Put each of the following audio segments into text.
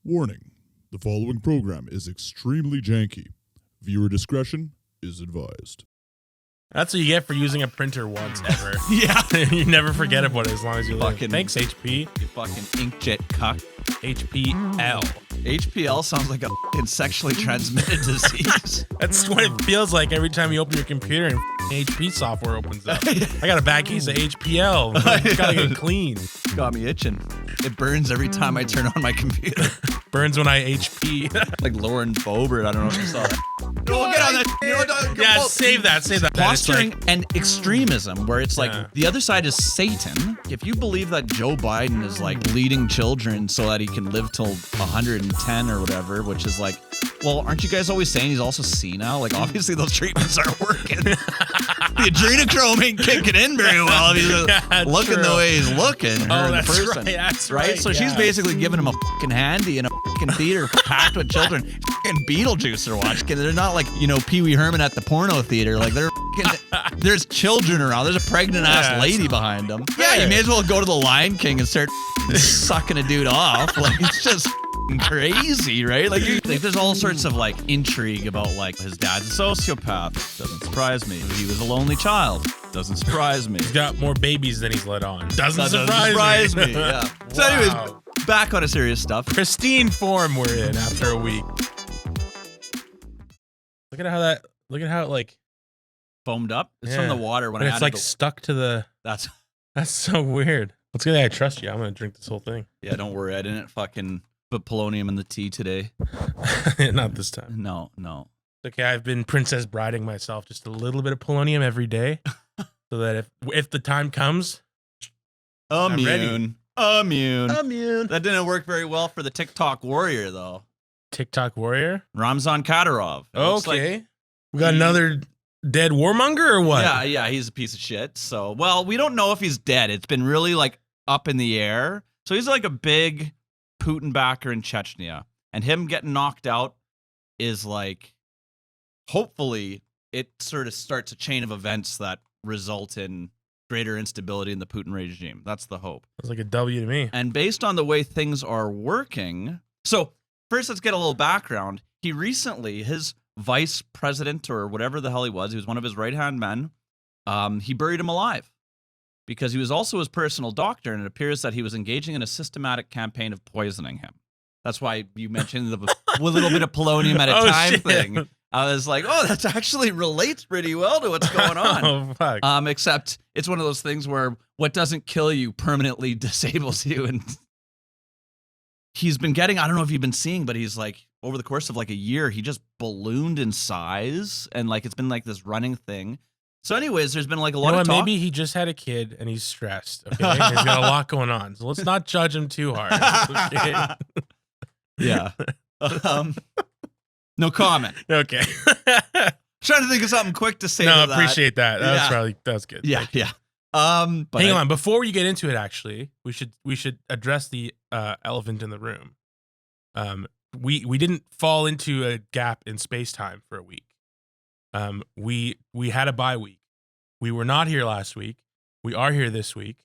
Warning, the following program is extremely janky. Viewer discretion is advised. That's what you get for using a printer once ever. Yeah. You never forget about it as long as you live. Fucking- Thanks, HP. You fucking inkjet cuck. HPL. HPL sounds like a fucking sexually transmitted disease. That's what it feels like every time you open your computer and HP software opens up. I got a bad case of HPL. Gotta get clean. Got me itching. It burns every time I turn on my computer. Burns when I HP. Like Lauren Boebert. I don't know if you saw that. No, get on that. Yeah, save that. Posturing and extremism, where it's like the other side is Satan. If you believe that Joe Biden is like bleeding children so that he can live till 110 or whatever, which is like, well, aren't you guys always saying he's also senile? Like, obviously those treatments aren't working. The adrenochrome ain't kicking in very well. If he's looking the way he's looking. That's person, right. That's right. So she's basically giving him a fucking handy in a fucking theater packed with children. Fucking Beetlejuice are watching. They're not like, Pee Wee Herman at the porno theater. Like, there's children around. There's a pregnant ass lady behind them. Yeah, you may as well go to the Lion King and start sucking a dude off. Like, it's just crazy, right? Like there's all sorts of like intrigue about like his dad's a sociopath. Doesn't surprise me. He was a lonely child. Doesn't surprise me. He's got more babies than he's let on. Doesn't surprise me. Yeah. Wow. So anyways, back on to serious stuff. Pristine form we're in after a week. Look at how it like Foamed up. It's from the water when but I it's had like to stuck to the. That's so weird. Let's get I trust you. I'm gonna drink this whole thing. Yeah, don't worry. I didn't fucking put polonium in the tea today. Not this time. No. Okay, I've been princess briding myself just a little bit of polonium every day, so that if the time comes, I'm ready. Immune. Immune. That didn't work very well for the TikTok warrior though. TikTok warrior. Ramzan Kadyrov. Okay, we got another dead warmonger or what? Yeah, he's a piece of shit. So, well, we don't know if he's dead. It's been really like up in the air. So he's like a big Putin backer in Chechnya, and him getting knocked out is like, hopefully it sort of starts a chain of events that result in greater instability in the Putin regime. That's the hope. It's like a W to me. And based on the way things are working, so first let's get a little background. He recently, his vice president or whatever the hell he was one of his right-hand men, he buried him alive because he was also his personal doctor, and it appears that he was engaging in a systematic campaign of poisoning him. That's why you mentioned the little bit of polonium at a time thing. I was like, oh, that actually relates pretty well to what's going on. Oh, fuck. Except it's one of those things where what doesn't kill you permanently disables you. And he's been getting, I don't know if you've been seeing, but he's like, over the course of like a year, he just ballooned in size. And like, it's been like this running thing. So anyways, there's been like a lot of talk. Maybe he just had a kid and he's stressed. Okay, he's got a lot going on. So let's not judge him too hard. Okay? Yeah. No comment. Okay. Trying to think of something quick to say. No, to appreciate that. That was good. Yeah. But hang on, before you get into it, actually, we should address the elephant in the room. We didn't fall into a gap in space-time for a week. We had a bye week. We were not here last week. We are here this week.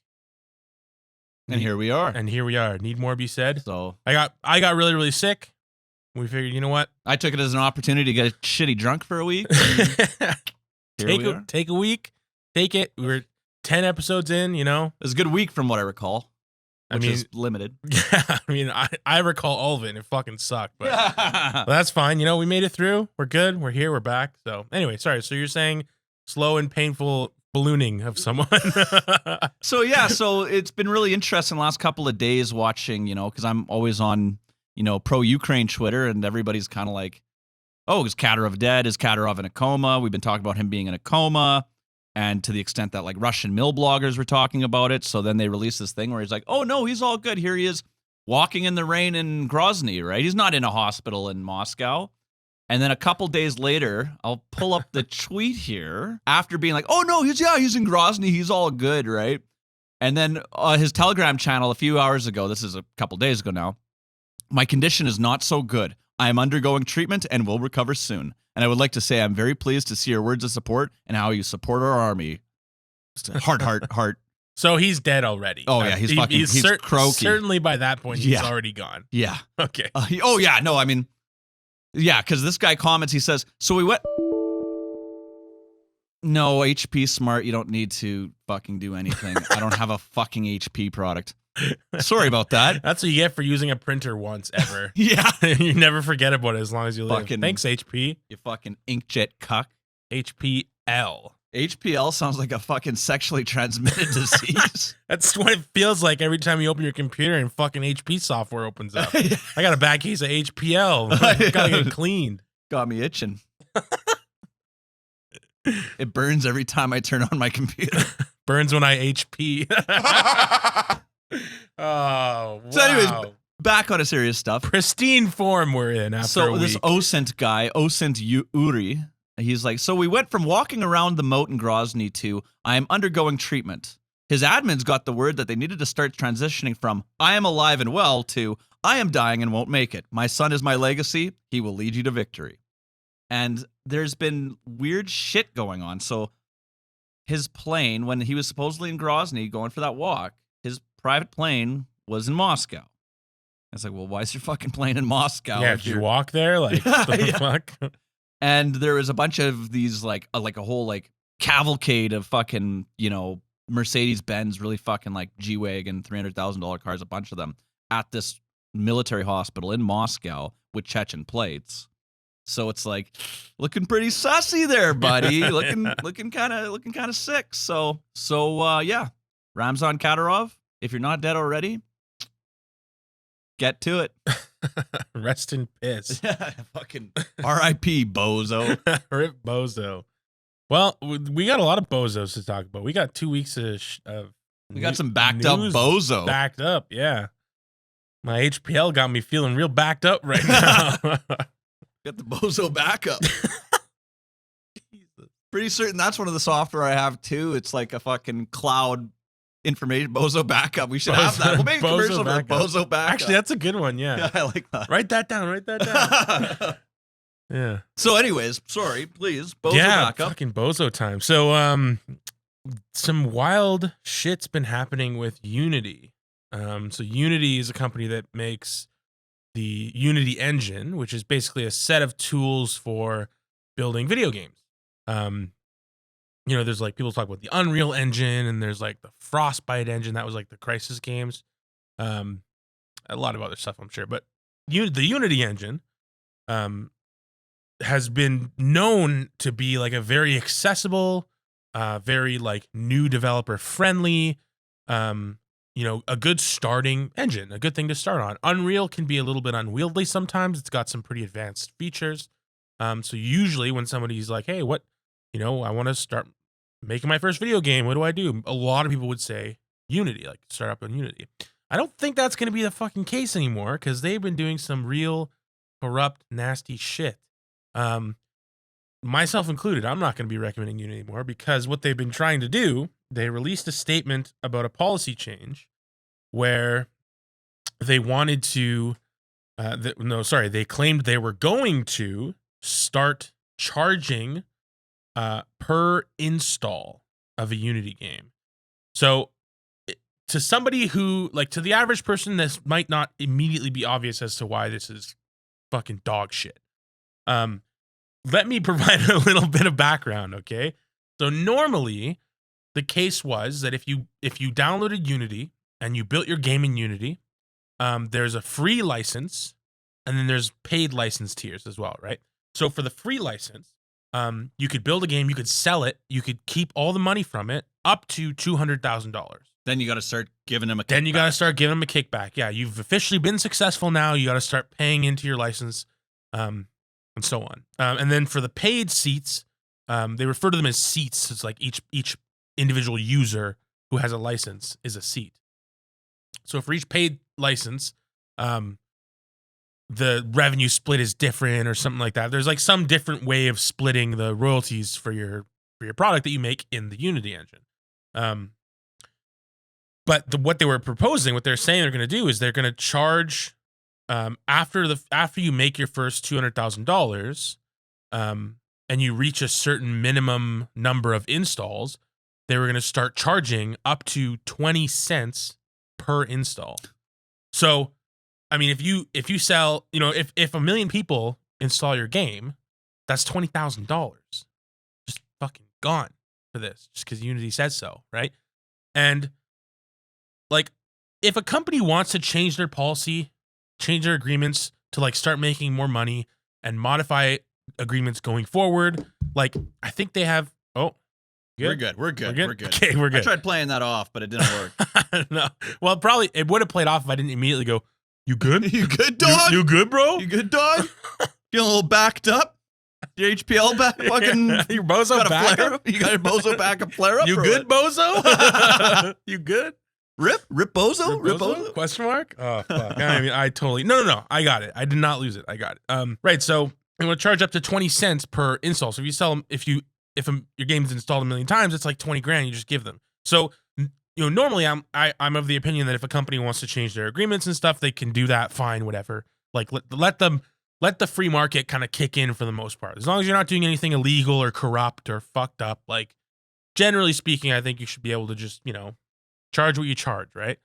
And here we are. Need more be said? So I got really, really sick. We figured, you know what? I took it as an opportunity to get shitty drunk for a week. Take a week. Take it. We were 10 episodes in, It was a good week from what I recall. Which is limited. Yeah, I recall all of it and it fucking sucked. But well, that's fine. We made it through. We're good. We're here. We're back. So anyway, sorry. So you're saying slow and painful ballooning of someone. So it's been really interesting the last couple of days watching, because I'm always on, pro-Ukraine Twitter, and everybody's kind of like, oh, is Kadyrov dead? Is Kadyrov in a coma? We've been talking about him being in a coma. And to the extent that like Russian mill bloggers were talking about it. So then they released this thing where he's like, oh no, he's all good. Here he is walking in the rain in Grozny, right? He's not in a hospital in Moscow. And then a couple days later, I'll pull up the tweet here after being like, oh no, he's in Grozny. He's all good, right? And then his Telegram channel a few hours ago, this is a couple days ago now, my condition is not so good. I am undergoing treatment and will recover soon. And I would like to say I'm very pleased to see your words of support and how you support our army. Heart. So he's dead already. Oh yeah, he's croaky. Certainly by that point, he's already gone. Yeah. Okay. Oh yeah, no, I mean, yeah, because this guy comments, he says, so we went. No, HP Smart, you don't need to fucking do anything. I don't have a fucking HP product. Sorry about that. That's what you get for using a printer once ever. Yeah. You never forget about it as long as you live. Fucking- Thanks, HP. You fucking inkjet cuck. HPL. HPL sounds like a fucking sexually transmitted disease. That's what it feels like every time you open your computer and fucking HP software opens up. Yeah. I got a bad case of HPL. Gotta get cleaned. Got me itching. It burns every time I turn on my computer. Burns when I HP. Oh, wow. So anyways, back on to serious stuff. Pristine form we're in after a So week. this Osint guy, Osint Uri, he's like, so we went from walking around the moat in Grozny to I am undergoing treatment. His admins got the word that they needed to start transitioning from I am alive and well to I am dying and won't make it. My son is my legacy. He will lead you to victory. And there's been weird shit going on. So his plane, when he was supposedly in Grozny going for that walk, his private plane was in Moscow. I was like, well, why is your fucking plane in Moscow? Yeah, did you walk there? Like, what the Yeah. fuck? And there was a bunch of these like a whole like cavalcade of fucking, Mercedes-Benz, really fucking like G-Wagon, $300,000 cars, a bunch of them at this military hospital in Moscow with Chechen plates. So it's like looking pretty sussy there, buddy. looking kind of sick. So yeah. Ramzan Kadyrov, if you're not dead already, get to it. Rest in piss. Fucking R.I.P. bozo. Rip bozo. Well, we got a lot of bozos to talk about. We got 2 weeks of We got some backed up news bozo. Backed up, yeah. My HPL got me feeling real backed up right now. Got the bozo backup. Pretty certain that's one of the software I have too. It's like a fucking cloud information bozo backup. We should have that. We'll make a commercial for bozo backup. Actually, that's a good one. Yeah. Yeah, I like that. Write that down. Yeah. So, anyways, sorry, please, bozo yeah, backup. fucking bozo time. So, some wild shit's been happening with Unity. So Unity is a company that makes the Unity engine, which is basically a set of tools for building video games. There's like people talk about the Unreal Engine, and there's like the Frostbite engine that was like the Crysis games. A lot of other stuff, I'm sure, but the Unity engine has been known to be like a very accessible, very like new developer friendly, a good starting engine, a good thing to start on. Unreal can be a little bit unwieldy sometimes. It's got some pretty advanced features. So usually when somebody's like, hey, I want to start making my first video game, what do I do? A lot of people would say Unity, like start up on Unity. I don't think that's going to be the fucking case anymore because they've been doing some real corrupt, nasty shit. Myself included, I'm not going to be recommending Unity anymore because what they've been trying to do, they released a statement about a policy change where they wanted to, they claimed they were going to start charging per install of a Unity game. So to somebody who, like, to the average person, this might not immediately be obvious as to why this is fucking dog shit. Let me provide a little bit of background, okay? So normally, the case was that if you downloaded Unity and you built your game in Unity, there's a free license and then there's paid license tiers as well, right? So for the free license, you could build a game, you could sell it, you could keep all the money from it up to $200,000. Then you got to start giving them a kickback. Then you got to start giving them a kickback. Yeah, you've officially been successful now. You got to start paying into your license, and so on. And then for the paid seats, they refer to them as seats. It's like each individual user who has a license is a seat. So for each paid license, the revenue split is different or something like that. There's like some different way of splitting the royalties for your product that you make in the Unity engine. But what they were proposing, what they're saying they're going to do is they're going to charge after you make your first $200,000, and you reach a certain minimum number of installs, they were going to start charging up to 20 cents per install. So, I mean, if you sell, you know, if a million people install your game, that's $20,000 just fucking gone for this, just because Unity says so, right? And like, if a company wants to change their policy, change their agreements to like start making more money and modify agreements going forward, like I think they have. Oh, good? We're good. Okay, we're good. I tried playing that off, but it didn't work. No, well, probably it would have played off if I didn't immediately go, "You good? You good, dog? You good, bro? You good, dog? Feeling a little backed up? Your HPL back? Fucking your bozo got a back flare up? up? You got a bozo backup flare up? You or good, what? bozo? You good? Rip bozo? Rip bozo? Question mark? Oh fuck! I mean, I totally no. I got it. I did not lose it. I got it. Right. So I'm gonna charge up to 20 cents per install. So if you sell them, if your game's installed a million times, it's like 20 grand. You just give them. So you know, normally I'm of the opinion that if a company wants to change their agreements and stuff, they can do that. Fine, whatever. Like let the free market kind of kick in for the most part. As long as you're not doing anything illegal or corrupt or fucked up, like generally speaking, I think you should be able to just, you know, charge what you charge, right?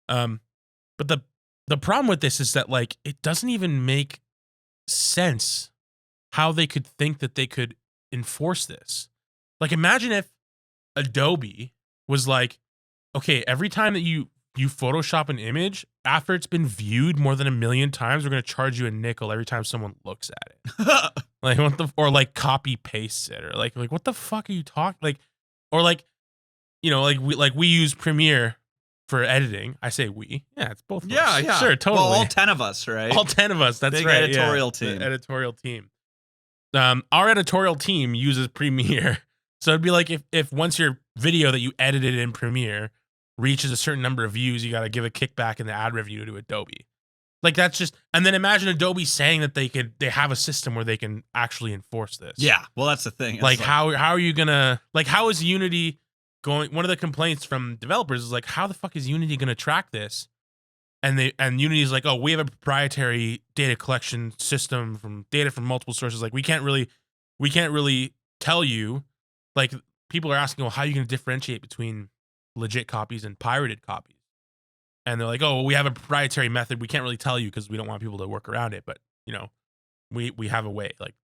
But the problem with this is that like it doesn't even make sense how they could think that they could enforce this. Like imagine if Adobe was like, okay, every time that you Photoshop an image, after it's been viewed more than 1 million times, we're gonna charge you a nickel every time someone looks at it. Like what the, or like copy pastes it, or like what the fuck are you talking? Like, or like, you know, like we use Premiere for editing. I say we. Yeah, it's both of us. Yeah. Sure, totally. Well, all 10 of us, right? All 10 of us. That's Big right. editorial yeah. team. The editorial team. Our editorial team uses Premiere. So it'd be like if once your video that you edited in Premiere reaches a certain number of views, you got to give a kickback in the ad revenue to Adobe. Like that's just, and then imagine Adobe saying that they have a system where they can actually enforce this. Yeah. Well, that's the thing. Like how are you gonna, like how is Unity going? One of the complaints from developers is like, how the fuck is Unity gonna track this? And Unity is like, oh, we have a proprietary data collection system from data from multiple sources. Like we can't really tell you. Like people are asking, well, how are you gonna differentiate between legit copies and pirated copies? And they're like, oh, well, we have a proprietary method. We can't really tell you because we don't want people to work around it. But you know, we have a way. Like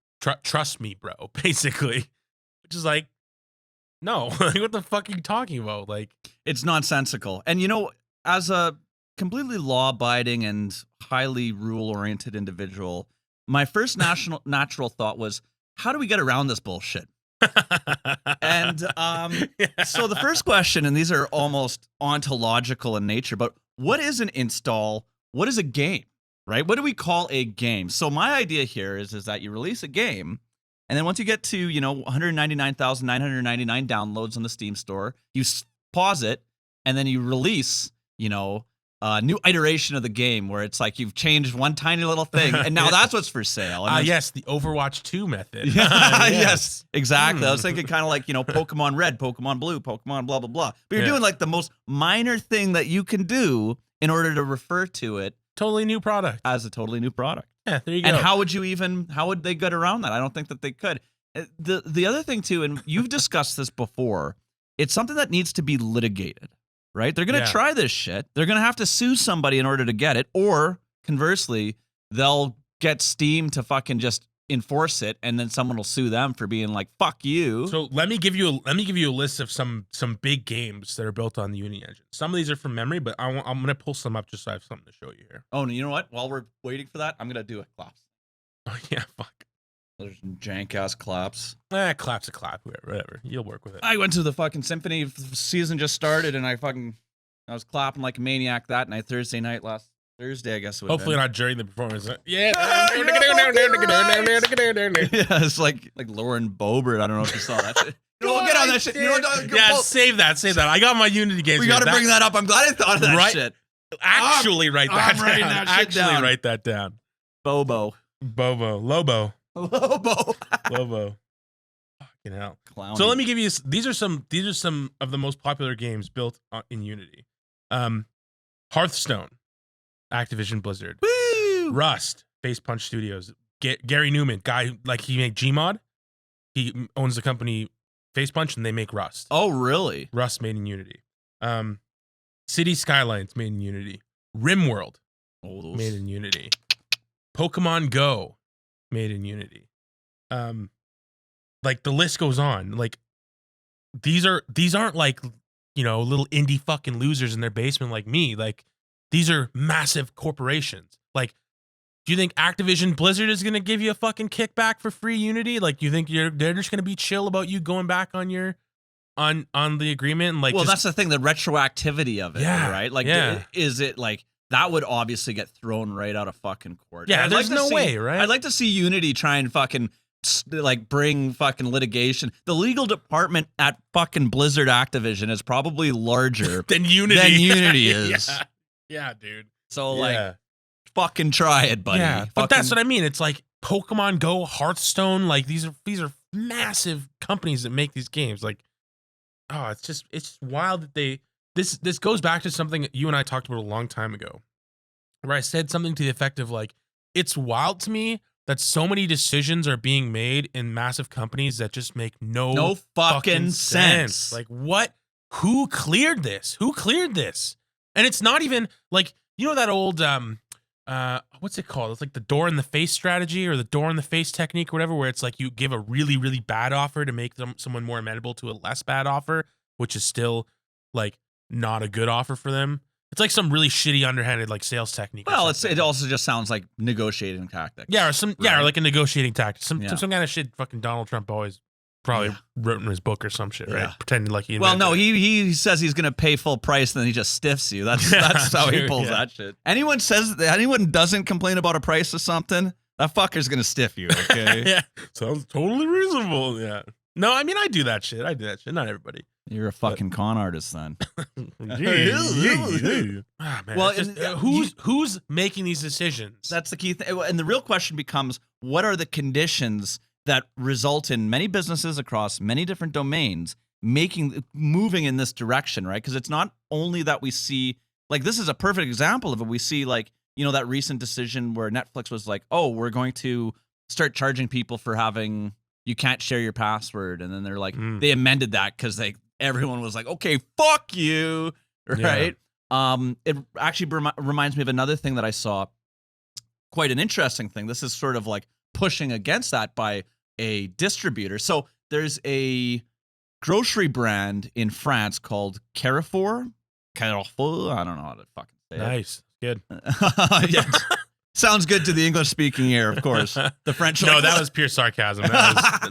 trust me, bro. Basically, which is like, no, like what the fuck are you talking about? Like it's nonsensical. And you know, as a completely law-abiding and highly rule-oriented individual, my first natural thought was, how do we get around this bullshit? And so the first question, and these are almost ontological in nature, but what is an install? What is a game, right? What do we call a game? So my idea here is that you release a game, and then once you get to, you know, 199,999 downloads on the Steam store, you pause it, and then you release, you know, a new iteration of the game where it's like you've changed one tiny little thing, and now that's what's for sale. Yes, the Overwatch 2 method. Yes, exactly. I was thinking kind of like, you know, Pokemon Red, Pokemon Blue, Pokemon blah, blah, blah. But you're doing like the most minor thing that you can do in order to refer to it. Totally new product. As a totally new product. Yeah, there you go. And how would they get around that? I don't think that they could. The other thing too, and you've discussed this before, it's something that needs to be litigated. Right? They're going to try this shit. They're going to have to sue somebody in order to get it. Or conversely, they'll get Steam to fucking just enforce it, and then someone will sue them for being like, fuck you. So let me give you a list of some big games that are built on the Unity engine. Some of these are from memory, but I'm going to pull some up just so I have something to show you here. Oh, and you know what? While we're waiting for that, I'm going to do a claps. Oh, yeah, fuck. There's some jank-ass claps. Clap's a clap, whatever. You'll work with it. I went to the fucking symphony season just started, and I was clapping like a maniac that night, Thursday night, last Thursday, I guess. Hopefully not during the performance. Yeah. It's like Lauren Boebert. I don't know if you saw that shit. We'll get on that shit. Save that. I got my Unity games. We got to bring that up. I'm glad I thought of that shit. Actually, write that down. Writing that shit down. Write that down. Lobo. Fucking hell. Clowny. So let me give you. These are some of the most popular games built in Unity. Hearthstone, Activision Blizzard. Woo! Rust, Face Punch Studios. Gary Newman, guy like he made Gmod. He owns the company Face Punch, and they make Rust. Oh, really? Rust made in Unity. City Skylines made in Unity. RimWorld made in Unity. Pokemon Go made in Unity. Like the list goes on. Like these aren't like, you know, little indie fucking losers in their basement like me. Like these are massive corporations. Like, do you think Activision Blizzard is going to give you a fucking kickback for free Unity? Like, you think they're just going to be chill about you going back on your on the agreement? And like, well, that's the thing, the retroactivity of it, right? Like, is it like that would obviously get thrown right out of fucking court? Yeah, there's no way, right? I'd like to see Unity try and fucking like bring fucking litigation. The legal department at fucking Blizzard Activision is probably larger than Unity is. Yeah, dude. So like, fucking try it, buddy. Yeah, but that's what I mean. It's like Pokemon Go, Hearthstone. Like these are massive companies that make these games. Like, oh, it's wild that this goes back to something you and I talked about a long time ago, where I said something to the effect of like, it's wild to me that so many decisions are being made in massive companies that just make no fucking sense. Like what? Who cleared this? Who cleared this? And it's not even like, you know that old what's it called? It's like the door in the face strategy or the door in the face technique or whatever, where it's like you give a really, really bad offer to make someone more amenable to a less bad offer, which is still like not a good offer for them. It's like some really shitty underhanded like sales technique. Well, it also just sounds like negotiating tactics. Yeah, or like a negotiating tactic. Some kind of shit fucking Donald Trump always probably wrote in his book or some shit, right? Pretending like he invented it. He says he's gonna pay full price and then he just stiffs you. That's how he pulls that shit. Anyone doesn't complain about a price of something, that fucker's gonna stiff you, okay? Yeah. Sounds totally reasonable. Yeah. No, I mean I do that shit. Not everybody. You're a fucking con artist then. Ah, man, well, who's making these decisions? That's the key thing. And the real question becomes, what are the conditions that result in many businesses across many different domains moving in this direction, right? Because it's not only that we see, like, this is a perfect example of it. We see, like, you know, that recent decision where Netflix was like, oh, we're going to start charging people for you can't share your password. And then they're like, they amended that because everyone was like, okay, fuck you, right? Yeah. It actually reminds me of another thing that I saw, quite an interesting thing. This is sort of like pushing against that by a distributor. So there's a grocery brand in France called Carrefour. I don't know how to fucking say it. Nice. Good. Yeah. Sounds good to the English-speaking ear, of course. The French. No, that was pure sarcasm.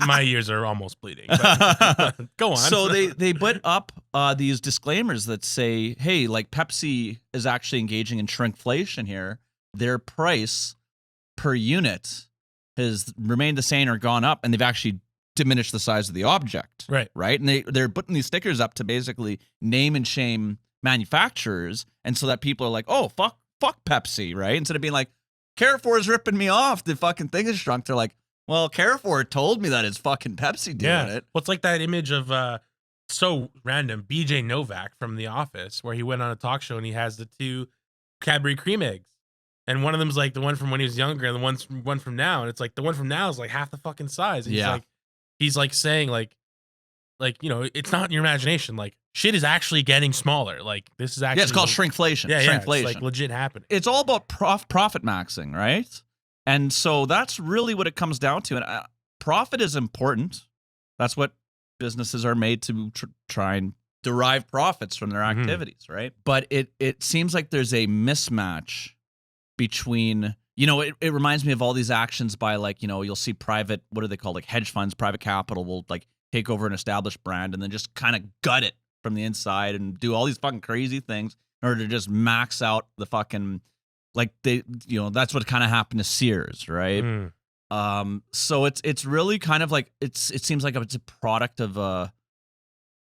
My ears are almost bleeding. But go on. So they put up these disclaimers that say, hey, like Pepsi is actually engaging in shrinkflation here. Their price per unit has remained the same or gone up, and they've actually diminished the size of the object. Right. And they're putting these stickers up to basically name and shame manufacturers, and so that people are like, oh, fuck Pepsi, right? Instead of being like, Carrefour is ripping me off, the fucking thing is shrunk. They're like, well, Carrefour told me that it's fucking Pepsi doing it. Well, it's like that image of so random BJ Novak from The Office, where he went on a talk show and he has the two Cadbury cream eggs, and one of them's like the one from when he was younger, and the one from now, and it's like the one from now is like half the fucking size. And he's like saying like you know, it's not in your imagination. Like shit is actually getting smaller. Like this is actually it's called shrinkflation. Shrinkflation. It's like legit happening. It's all about profit maxing, right? And so that's really what it comes down to. And profit is important. That's what businesses are made to try and derive profits from their activities, right? But it seems like there's a mismatch between, you know, it reminds me of all these actions by, like, you know, you'll see private, what are they called? Like hedge funds, private capital will like take over an established brand and then just kind of gut it from the inside and do all these fucking crazy things in order to just max out the fucking, like, they, you know, that's what kind of happened to Sears, right? So it's really kind of like, it seems like it's a product of a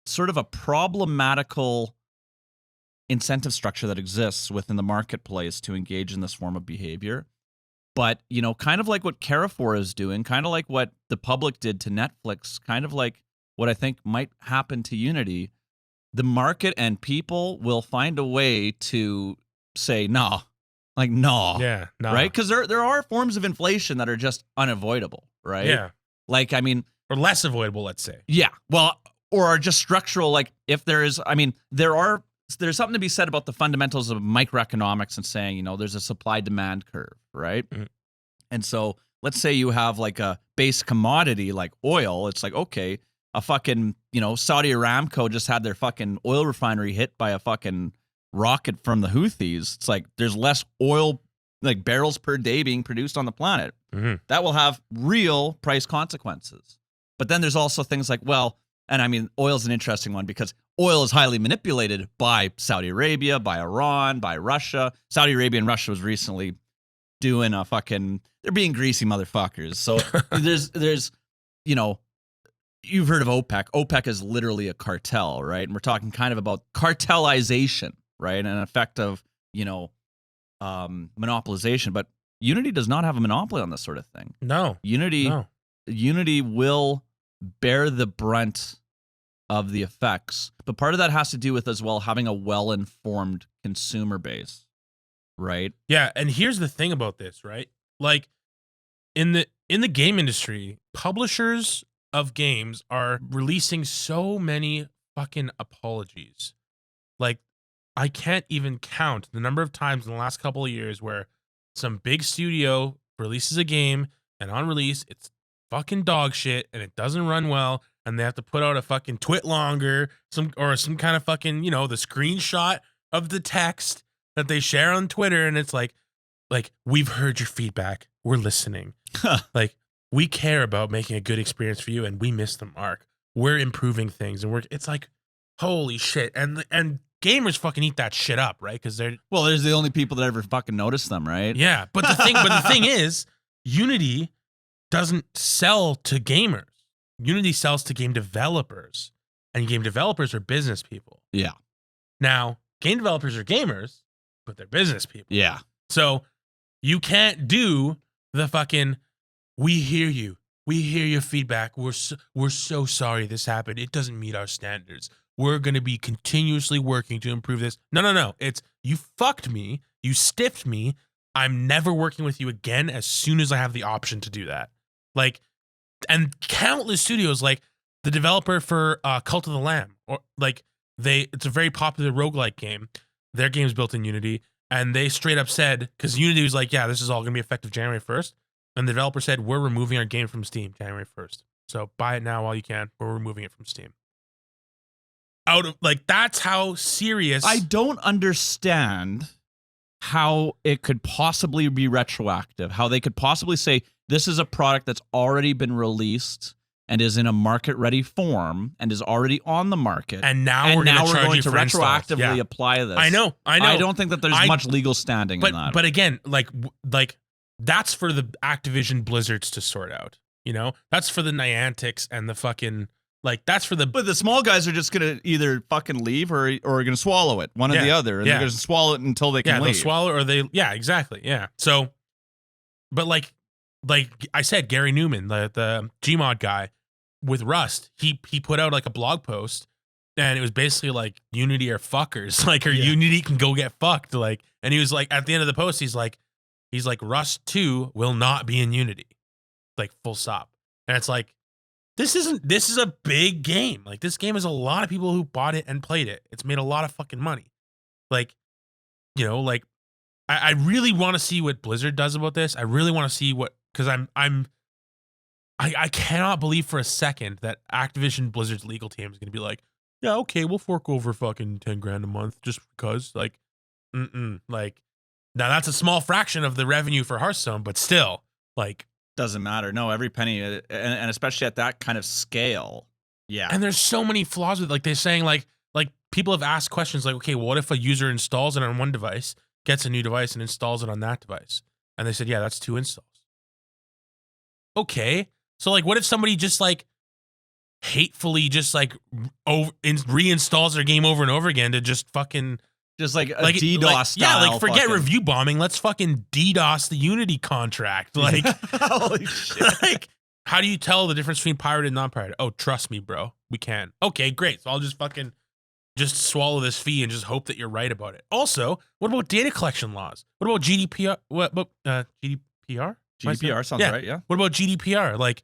sort of a problematical incentive structure that exists within the marketplace to engage in this form of behavior. But, you know, kind of like what Carrefour is doing, kind of like what the public did to Netflix, kind of like what I think might happen to Unity, the market and people will find a way to say, no. Like, no. Yeah, no. Right? Because there are forms of inflation that are just unavoidable, right? Yeah. Like, I mean, or less avoidable, let's say. Yeah. Well, or are just structural. Like if there's something to be said about the fundamentals of microeconomics and saying, there's a supply demand curve, right? Mhm. And so let's say you have like a base commodity like oil. It's like, okay, a fucking, Saudi Aramco just had their fucking oil refinery hit by a fucking rocket from the Houthis. It's like there's less oil, like barrels per day being produced on the planet. Mm-hmm. That will have real price consequences. But then there's also things like, and I mean, oil's an interesting one because oil is highly manipulated by Saudi Arabia, by Iran, by Russia. Saudi Arabia and Russia was recently doing they're being greasy motherfuckers. So there's, you've heard of OPEC. OPEC is literally a cartel, right? And we're talking kind of about cartelization, right? And an effect of, monopolization. But Unity does not have a monopoly on this sort of thing. No. Unity will bear the brunt of the effects. But part of that has to do with as well having a well-informed consumer base, right? Yeah, and here's the thing about this, right? Like in the game industry, publishers of games are releasing so many fucking apologies. Like I can't even count the number of times in the last couple of years where some big studio releases a game and on release it's fucking dog shit and it doesn't run well and they have to put out a fucking twit longer, some kind of fucking, the screenshot of the text that they share on Twitter, and it's like we've heard your feedback, we're listening. Like we care about making a good experience for you and we missed the mark. We're improving things and it's like holy shit. And gamers fucking eat that shit up, right? Because they're the only people that ever fucking notice them, right? Yeah, but the thing is, Unity doesn't sell to gamers. Unity sells to game developers, and game developers are business people. Yeah. Now, game developers are gamers, but they're business people. Yeah. So you can't do the fucking, we hear you. We hear your feedback. We're so sorry this happened. It doesn't meet our standards. We're going to be continuously working to improve this. No. It's, you fucked me. You stiffed me. I'm never working with you again as soon as I have the option to do that. Like, and countless studios, like the developer for Cult of the Lamb, or like it's a very popular roguelike game. Their game's built in Unity, and they straight up said, because Unity was like, yeah, this is all going to be effective January 1st. And the developer said, we're removing our game from Steam January 1st. So buy it now while you can. We're removing it from Steam. That's how serious. I don't understand how it could possibly be retroactive, how they could possibly say this is a product that's already been released and is in a market-ready form and is already on the market. And now we're going to retroactively apply this. I know. I don't think that there's much legal standing in that. But again, like that's for the Activision Blizzards to sort out. That's for the Niantics and the fucking, that's for the... But the small guys are just going to either fucking leave or going to swallow it, one or the other. And they're going to swallow it until they can leave. Yeah, they'll swallow or they... Yeah, exactly. Yeah. So, but like I said, Gary Newman, the Gmod guy with Rust, he put out like a blog post and it was basically like Unity are fuckers, Unity can go get fucked. And he was like, at the end of the post, he's like, Rust 2 will not be in Unity. Full stop. And it's like, this is a big game. This game has a lot of people who bought it and played it. It's made a lot of fucking money. I really want to see what Blizzard does about this. I really want to see because I cannot believe for a second that Activision Blizzard's legal team is going to be like, yeah, okay, we'll fork over fucking $10,000 a month just because now that's a small fraction of the revenue for Hearthstone, but still doesn't matter. No, every penny, and especially at that kind of scale. Yeah. And there's so many flaws with they're saying like people have asked questions like, okay, well, what if a user installs it on one device, gets a new device and installs it on that device? And they said, yeah, that's 2 installs. Okay. So what if somebody just hatefully just reinstalls their game over and over again to just fucking just a DDoS style. Yeah, forget review bombing. Let's fucking DDoS the Unity contract. Holy shit. How do you tell the difference between pirated and non-pirated? Oh, trust me, bro. We can. Okay, great. So I'll just fucking swallow this fee and just hope that you're right about it. Also, what about data collection laws? What about GDPR? GDPR? GDPR sounds right, yeah. What about GDPR?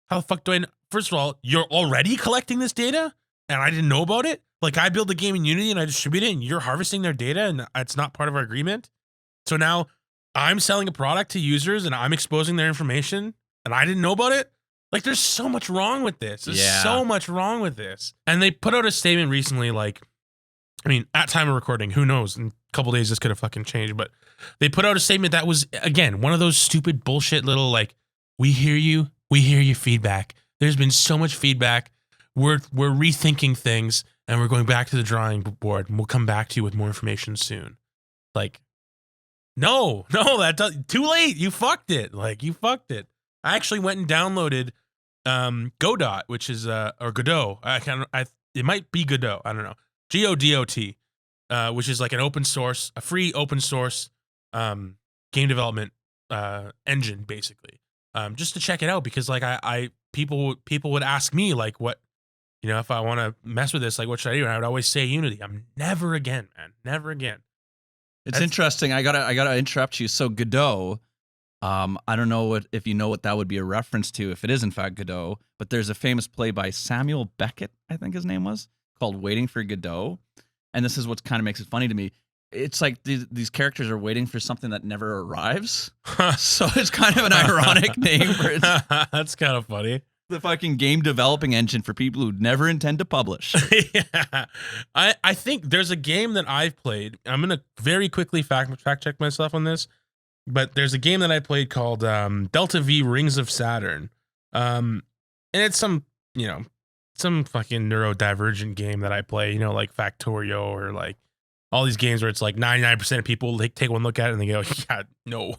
How the fuck do I know? first of all, you're already collecting this data and I didn't know about it. Like I build a game in Unity and I distribute it and you're harvesting their data and it's not part of our agreement. So now I'm selling a product to users and I'm exposing their information and I didn't know about it. Like there's so much wrong with this. There's so much wrong with this. And they put out a statement recently, like, I mean, at time of recording, who knows? In a couple days, this could have fucking changed. But they put out a statement that was, again, one of those stupid bullshit little, like, we hear you feedback. There's been so much feedback. We're rethinking things and we're going back to the drawing board and we'll come back to you with more information soon. Like, no, too late. You fucked it. Like, you fucked it. I actually went and downloaded Godot, which is, or Godot. It might be Godot. I don't know. Godot, which is like an open source, a free open source game development engine, basically, just to check it out because like people would ask me like what, you know, if I want to mess with this, like what should I do? And I would always say Unity. I'm never again, man, never again. It's interesting. I gotta interrupt you. So Godot, I don't know if you know what that would be a reference to, if it is in fact Godot, but there's a famous play by Samuel Beckett, I think his name was, called Waiting for Godot. And this is what kind of makes it funny to me. It's like these characters are waiting for something that never arrives. So it's kind of an ironic name for it. That's kind of funny. The fucking game developing engine for people who never intend to publish. Yeah. I think there's a game that I've played. I'm going to very quickly fact check myself on this. But there's a game that I played called Delta V Rings of Saturn. And it's some fucking neurodivergent game that I play, you know, like Factorio or like all these games where it's like 99% of people take one look at it and they go, yeah, no.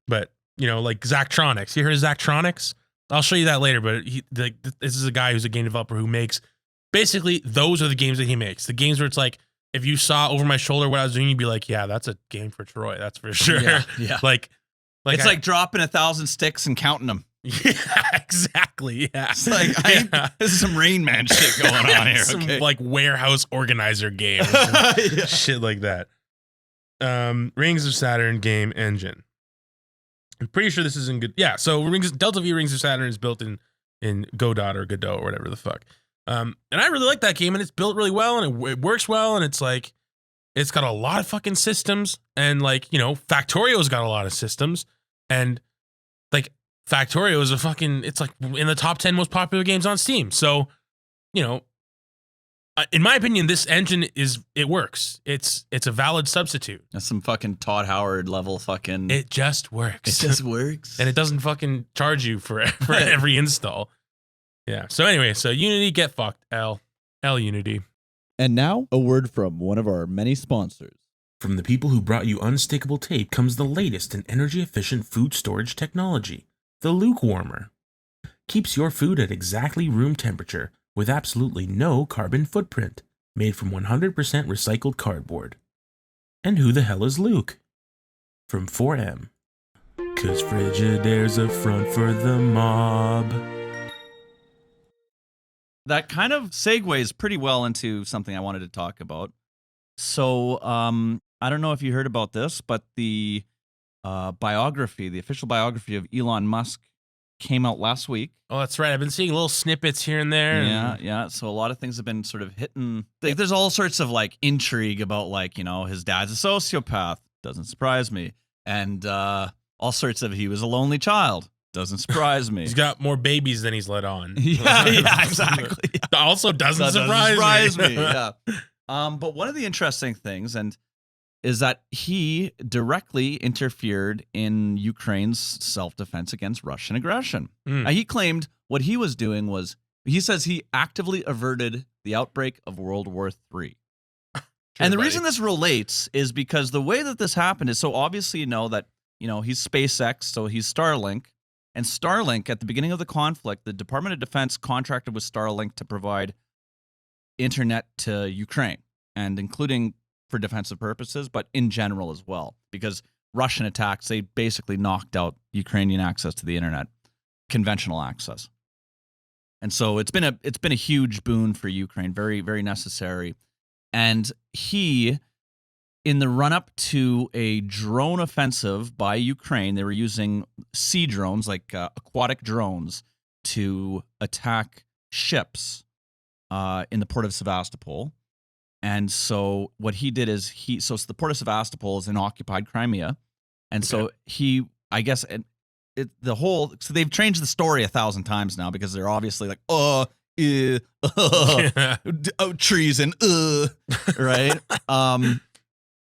But, you know, like Zachtronics. You heard of Zachtronics? I'll show you that later. But this is a guy who's a game developer who makes basically those are the games that he makes. The games where it's like, if you saw over my shoulder what I was doing, you'd be like, yeah, that's a game for Troy. That's for sure. Yeah. Like it's like dropping 1,000 sticks and counting them. Yeah, exactly. Yeah. It's like, this is some Rain Man shit going on here. Some like warehouse organizer game. Shit like that. Rings of Saturn game engine. I'm pretty sure this is in good. Yeah. So Delta V Rings of Saturn is built in Godot or Godot or whatever the fuck. And I really like that game and it's built really well and it works well. And it's like, it's got a lot of fucking systems and like, you know, Factorio's got a lot of systems and like Factorio is it's like in the top 10 most popular games on Steam. So, you know, in my opinion, this engine it works. It's a valid substitute. That's some fucking Todd Howard level fucking. It just works. It just works. And it doesn't fucking charge you for every install. Yeah. So anyway, so Unity, get fucked. L Unity. And now, a word from one of our many sponsors. From the people who brought you unstickable tape comes the latest in energy-efficient food storage technology, the Luke Warmer. Keeps your food at exactly room temperature with absolutely no carbon footprint, made from 100% recycled cardboard. And who the hell is Luke? From 4M. 'Cause Frigidaire's a front for the mob. That kind of segues pretty well into something I wanted to talk about. So, I don't know if you heard about this, but the official biography of Elon Musk came out last week. Oh, that's right. I've been seeing little snippets here and there. Yeah. So a lot of things have been sort of hitting. Like, there's all sorts of like intrigue about like, you know, his dad's a sociopath. Doesn't surprise me. And all sorts of he was a lonely child. Doesn't surprise me. He's got more babies than he's let on. Yeah, exactly. Also doesn't surprise me. Yeah. But one of the interesting things is that he directly interfered in Ukraine's self-defense against Russian aggression. Now, he claimed what he was doing was, he says he actively averted the outbreak of World War III. And the reason this relates is because the way that this happened is, so obviously you know that, you know, he's SpaceX, so he's Starlink. And Starlink, at the beginning of the conflict, the Department of Defense contracted with Starlink to provide internet to Ukraine, and including for defensive purposes, but in general as well, because Russian attacks, they basically knocked out Ukrainian access to the internet, conventional access. And so it's been a huge boon for Ukraine, very, very necessary. And he, in the run-up to a drone offensive by Ukraine, they were using sea drones, like aquatic drones, to attack ships in the port of Sevastopol. And so what he did is so the port of Sevastopol is in occupied Crimea. And so I guess so they've changed the story 1,000 times now because they're obviously like, treason, right?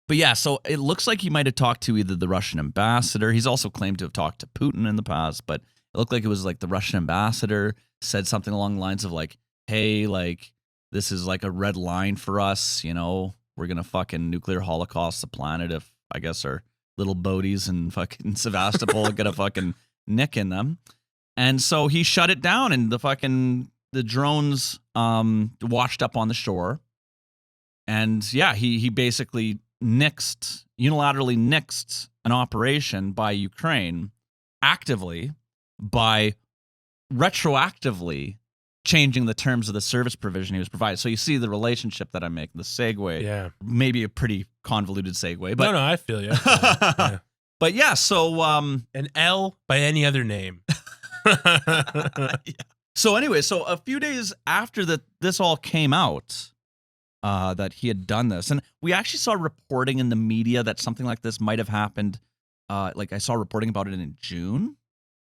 But yeah, so it looks like he might have talked to either the Russian ambassador. He's also claimed to have talked to Putin in the past, but it looked like it was like the Russian ambassador said something along the lines of like, hey, like, this is like a red line for us, you know, we're going to fucking nuclear holocaust the planet if, I guess, our little boaties in fucking Sevastopol get a fucking nick in them. And so he shut it down, and the drones washed up on the shore. And yeah, he basically unilaterally nixed an operation by Ukraine actively by retroactively changing the terms of the service provision he was provided. So you see the relationship that I'm making, the segue. Yeah. Maybe a pretty convoluted segue. But No, I feel you. Yeah. But yeah, so An L by any other name. So anyway, so a few days after this all came out, that he had done this, and we actually saw reporting in the media that something like this might have happened. Like I saw reporting about it in June.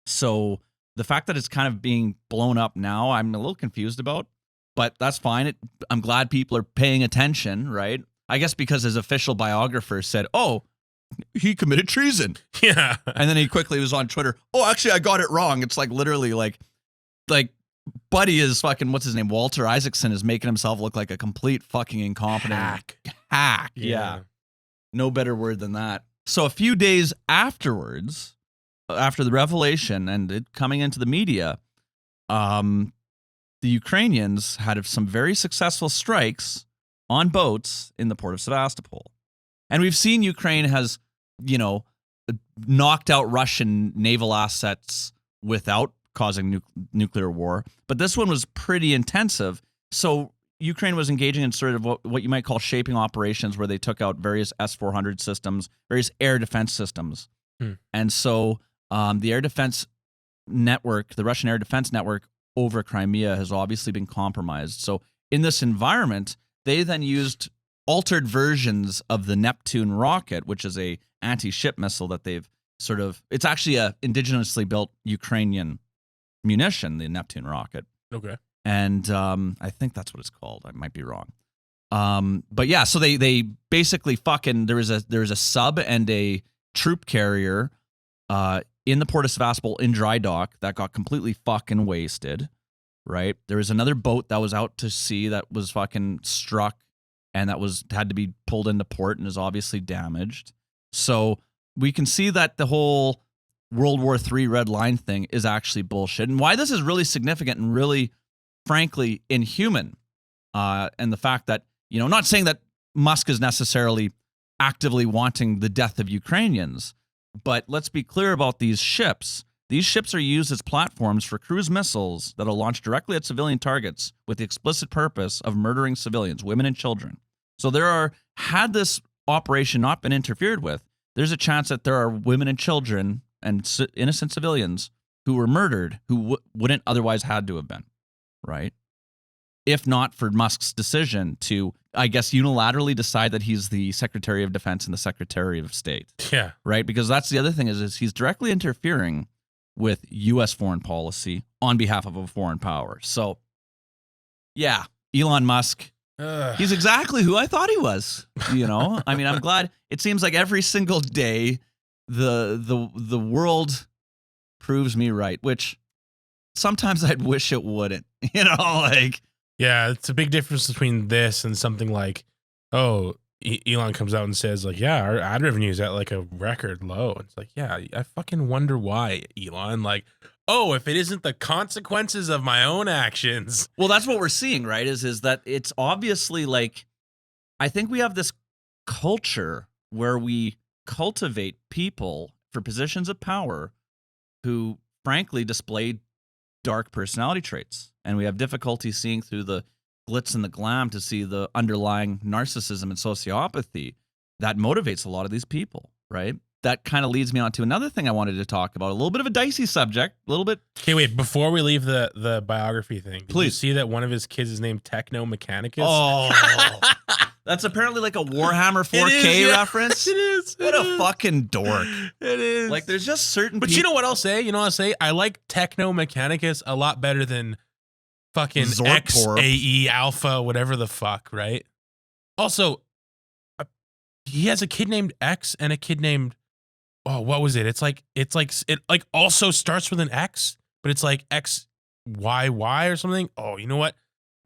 So the fact that it's kind of being blown up now, I'm a little confused about, but that's fine. I'm glad people are paying attention, right? I guess because his official biographer said, oh, he committed treason. Yeah. And then he quickly was on Twitter, oh, actually, I got it wrong. It's like literally like Buddy is fucking, what's his name? Walter Isaacson is making himself look like a complete fucking incompetent hack. Yeah. No better word than that. So a few days afterwards, after the revelation and it coming into the media, the Ukrainians had some very successful strikes on boats in the port of Sevastopol. And we've seen Ukraine has, knocked out Russian naval assets without causing nuclear war. But this one was pretty intensive. So Ukraine was engaging in sort of what you might call shaping operations, where they took out various S-400 systems, various air defense systems. And so the air defense network, the Russian air defense network over Crimea has obviously been compromised. So in this environment, they then used altered versions of the Neptune rocket, which is a anti-ship missile that they've it's actually a indigenously built Ukrainian munition, the Neptune rocket. Okay. And I think that's what it's called. I might be wrong. But yeah, so they basically there was a sub and a troop carrier in the port of Sevastopol in dry dock that got completely fucking wasted, right? There was another boat that was out to sea that was fucking struck and that had to be pulled into port and is obviously damaged. So we can see that the whole World War III red line thing is actually bullshit. And why this is really significant and really, frankly, inhuman. And the fact that, not saying that Musk is necessarily actively wanting the death of Ukrainians, but let's be clear about these ships. These ships are used as platforms for cruise missiles that are launched directly at civilian targets with the explicit purpose of murdering civilians, women and children. So had this operation not been interfered with, there's a chance that there are women and children and innocent civilians who were murdered who wouldn't otherwise had to have been, right? If not for Musk's decision to, I guess, unilaterally decide that he's the Secretary of Defense and the Secretary of State. Yeah. Right? Because that's the other thing is he's directly interfering with U.S. foreign policy on behalf of a foreign power. So, yeah, Elon Musk, he's exactly who I thought he was. I mean, I'm glad. It seems like every single day the world proves me right, which sometimes I'd wish it wouldn't. Yeah, it's a big difference between this and something like, Elon comes out and says like, yeah, our ad revenue is at like a record low. It's like, yeah, I fucking wonder why, Elon. Like, if it isn't the consequences of my own actions. Well, that's what we're seeing, right? Is that it's obviously like, I think we have this culture where we cultivate people for positions of power who frankly display dark personality traits. And we have difficulty seeing through the glitz and the glam to see the underlying narcissism and sociopathy that motivates a lot of these people, right? that kind of leads me on to another thing I wanted to talk about. A little bit of a dicey subject, a little bit. Okay, wait. Before we leave the biography thing, did you Please. see that one of his kids is named Techno Mechanicus? Oh, that's apparently like a Warhammer 4K reference. It is. What a fucking dork. It is. Like, there's just certain But you know what I'll say? I like Techno Mechanicus a lot better than fucking Zorporp. XAE Alpha, whatever the fuck, right? Also, he has a kid named X and a kid named, oh, what was it? It also starts with an X, but it's like XYY or something. Oh, you know what?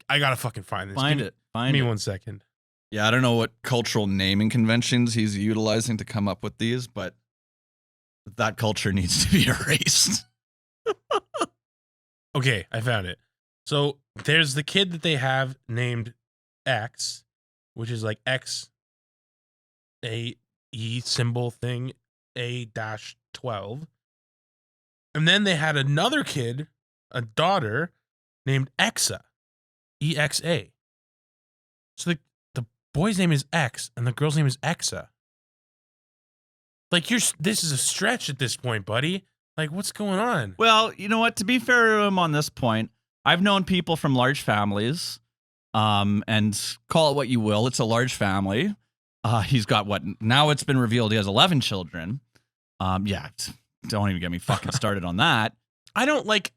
I gotta fucking find this. Give me 1 second. Yeah, I don't know what cultural naming conventions he's utilizing to come up with these, but that culture needs to be erased. Okay, I found it. So there's the kid that they have named X, which is like X A E symbol thing A-12. And then they had another kid, a daughter, named Exa, EXA. So the boy's name is X and the girl's name is Exa. Like, this is a stretch at this point, buddy. Like, what's going on? Well, you know what? To be fair to him on this point, I've known people from large families, and call it what you will. It's a large family. He's got now it's been revealed he has 11 children. Yeah, don't even get me fucking started on that. I don't like,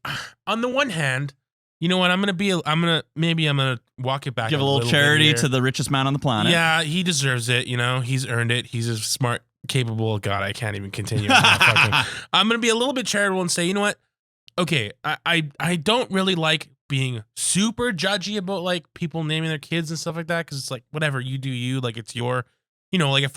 on the one hand, you know what? I'm gonna walk it back. Give a little charity bit here. to the richest man on the planet. Yeah, he deserves it. You know, he's earned it. He's a smart, capable. God, I can't even continue. I'm gonna be a little bit charitable and say, you know what? Okay, I don't really like being super judgy about like people naming their kids and stuff like that, because it's like, whatever, you do you. Like, it's your, you know, like if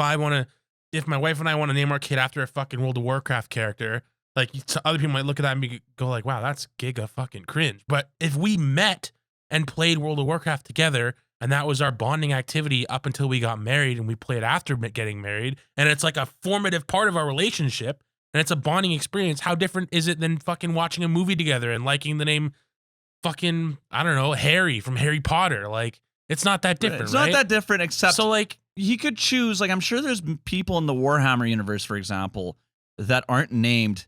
my wife and I want to name our kid after a fucking World of Warcraft character, like other people might look at that and go like, wow, that's giga fucking cringe. But if we met and played World of Warcraft together, and that was our bonding activity up until we got married, and we played after getting married, and it's like a formative part of our relationship, and it's a bonding experience, how different is it than fucking watching a movie together and liking the name fucking, I don't know, Harry from Harry Potter? Like, it's not that different, It's right? not that different, except So, like, he could choose, like, I'm sure there's people in the Warhammer universe, for example, that aren't named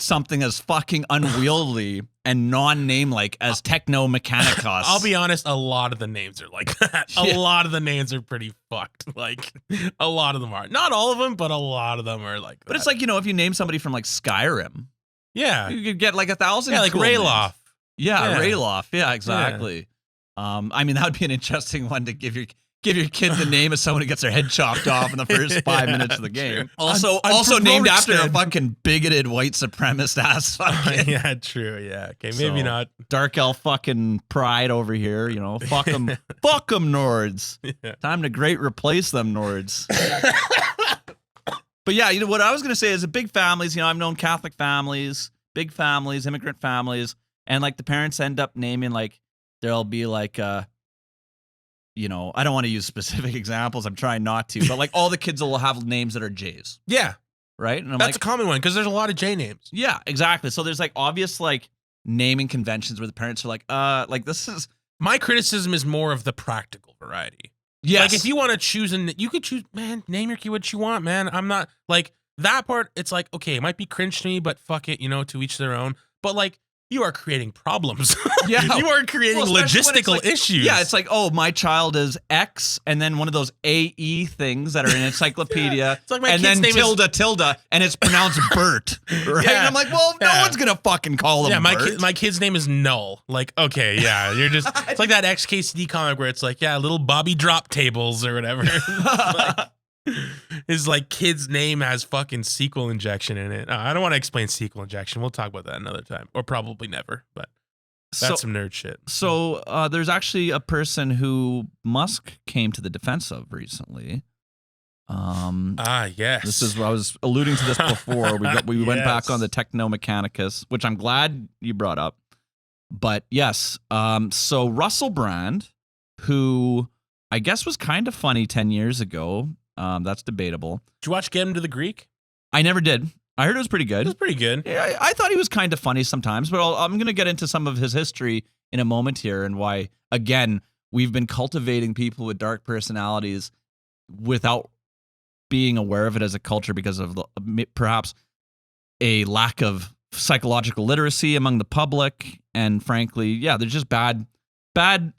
something as fucking unwieldy and non-name like as Techno Mechanicus. I'll be honest, a lot of the names are like that. A lot of the names are pretty fucked. Like, a lot of them are. Not all of them, but a lot of them are like that. But it's like, you know, if you name somebody from like Skyrim, yeah. you could get like 1,000. Yeah, like cool Rayloff. names. Yeah, Yeah. Rayloff. Yeah, exactly. I mean, that would be an interesting one to give your kid the name of someone who gets their head chopped off in the first 5 minutes of the game. True. Also I'm named provoked after a then. fucking bigoted white supremacist ass fucking Yeah, true. Yeah. Okay, maybe So, not. dark elf fucking pride over here. You know, fuck them, Nords. Yeah. Time to great replace them Nords. But yeah, you know what I was gonna say is big families. You know, I've known Catholic families, big families, immigrant families, and like the parents end up naming like there'll be like you know, I don't want to use specific examples. I'm trying not to, but like all the kids will have names that are J's, Yeah. right? And I'm That's like, a common one because there's a lot of J names. yeah, exactly. So there's like obvious like naming conventions where the parents are like this is My criticism is more of the practical variety. yes. Like, if you want to choose, you could choose, man, name your kid what you want, man. I'm not, like, that part, it's like, okay, it might be cringe to me, but fuck it, you know, to each their own. But, like, you are creating problems. Yeah. You are creating Well, especially when it's logistical like- issues. Yeah, it's like, oh, my child is X, and then one of those AE things that are in encyclopedia, Yeah. It's like my and kid's then name is- tilde, and it's pronounced Bert, right? Yeah. And I'm like, well, no Yeah. one's gonna fucking call him Yeah, Bert. my kid's name is Null. Like, okay, yeah, you're just, it's like that XKCD comic where it's like, yeah, little Bobby drop tables or whatever. Like, his like kid's name has fucking SQL injection in it. I don't want to explain SQL injection. We'll talk about that another time, or probably never. But that's some nerd shit. So there's actually a person who Musk came to the defense of recently. Yes. This is what I was alluding to this before. We went back Yes. on the Techno Mechanicus, which I'm glad you brought up. But yes, so Russell Brand, who I guess was kind of funny 10 years ago. That's debatable. Did you watch Get Him to the Greek? I never did. I heard it was pretty It was good. pretty good. Yeah, I thought he was kind of funny sometimes, but I'm going to get into some of his history in a moment here and why, again, we've been cultivating people with dark personalities without being aware of it as a culture because of perhaps a lack of psychological literacy among the public, and frankly, there's just bad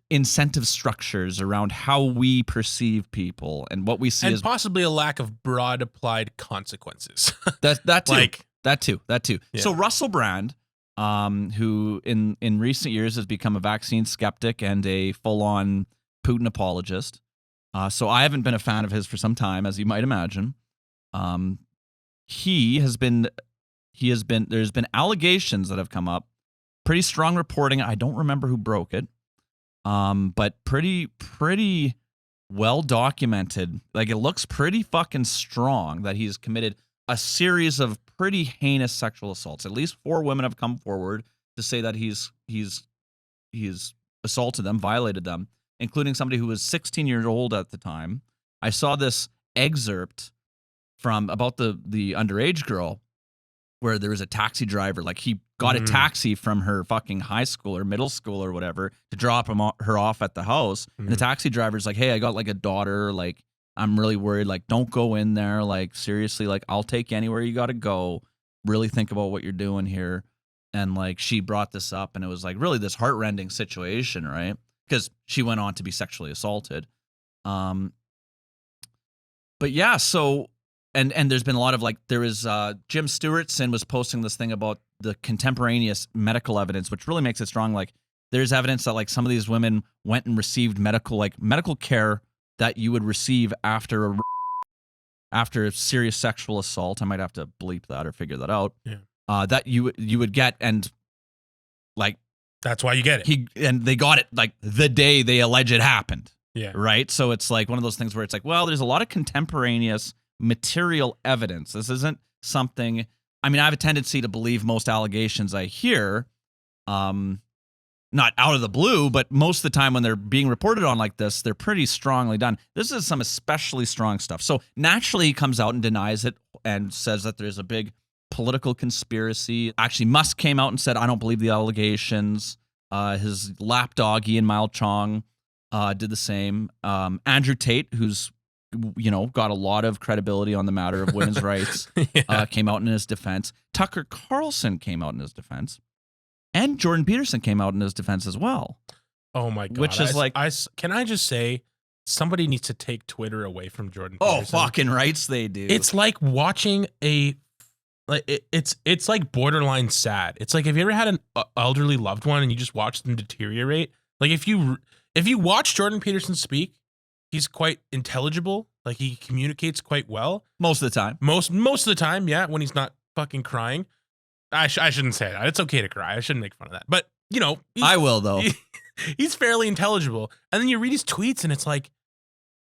incentive structures around how we perceive people and what we see and as possibly a lack of broad applied consequences. that too. Like that too. Yeah. So Russell Brand, who in recent years has become a vaccine skeptic and a full-on Putin apologist. So I haven't been a fan of his for some time, as you might imagine. There's been allegations that have come up, pretty strong reporting. I don't remember who broke it. But pretty well documented. Like, it looks pretty fucking strong that he's committed a series of pretty heinous sexual assaults. At least 4 women have come forward to say that he's assaulted them, violated them, including somebody who was 16 years old at the time. I saw this excerpt from about the underage girl, where there was a taxi driver, like he got a taxi from her fucking high school or middle school or whatever to drop her off at the house. And the taxi driver's like, hey, I got like a daughter. Like, I'm really worried. Like, don't go in there. Like, seriously, like, I'll take you anywhere you got to go. Really think about what you're doing here. And like, she brought this up, and it was like really this heartrending situation, right? Because she went on to be sexually assaulted. But yeah, so... And there's been a lot of like, there is Jim Stewartson was posting this thing about the contemporaneous medical evidence, which really makes it strong. Like, there's evidence that like some of these women went and received medical care that you would receive after a serious sexual assault. I might have to bleep that or figure that out. Yeah. That you would get, and like that's why you get it. And they got it like the day they allege it happened. Yeah. Right. So it's like one of those things where it's like, well, there's a lot of contemporaneous material evidence. This isn't something, I mean, I have a tendency to believe most allegations I hear, not out of the blue, but most of the time when they're being reported on like this, they're pretty strongly done. This is some especially strong stuff. So naturally he comes out and denies it and says that there's a big political conspiracy. Actually, Musk came out and said, I don't believe the allegations. His lapdog, Ian Malchong, did the same. Andrew Tate, who's got a lot of credibility on the matter of women's rights, came out in his defense. Tucker Carlson came out in his defense. And Jordan Peterson came out in his defense as well. Oh my God. Which is can I just say, somebody needs to take Twitter away from Jordan Peterson. Oh, fucking rights they do. It's like watching it's like borderline sad. It's like, have you ever had an elderly loved one and you just watch them deteriorate? Like, if you watch Jordan Peterson speak, he's quite intelligible. Like, he communicates quite well. Most of the time. Most of the time, yeah, when he's not fucking crying. I shouldn't say that. It's okay to cry. I shouldn't make fun of that. But, I will, though. He's fairly intelligible. And then you read his tweets and it's like,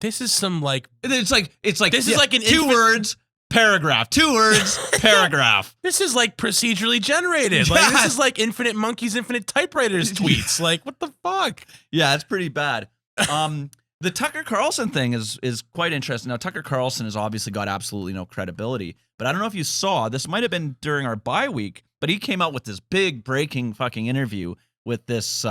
this is some like... It's like this is like an 2 words, paragraph. 2 words, paragraph. This is like procedurally generated. Like, this is like Infinite Monkeys, Infinite Typewriters tweets. Like, what the fuck? Yeah, it's pretty bad. The Tucker Carlson thing is quite interesting. Now, Tucker Carlson has obviously got absolutely no credibility, but I don't know if you saw, this might have been during our bye week, but he came out with this big breaking fucking interview with this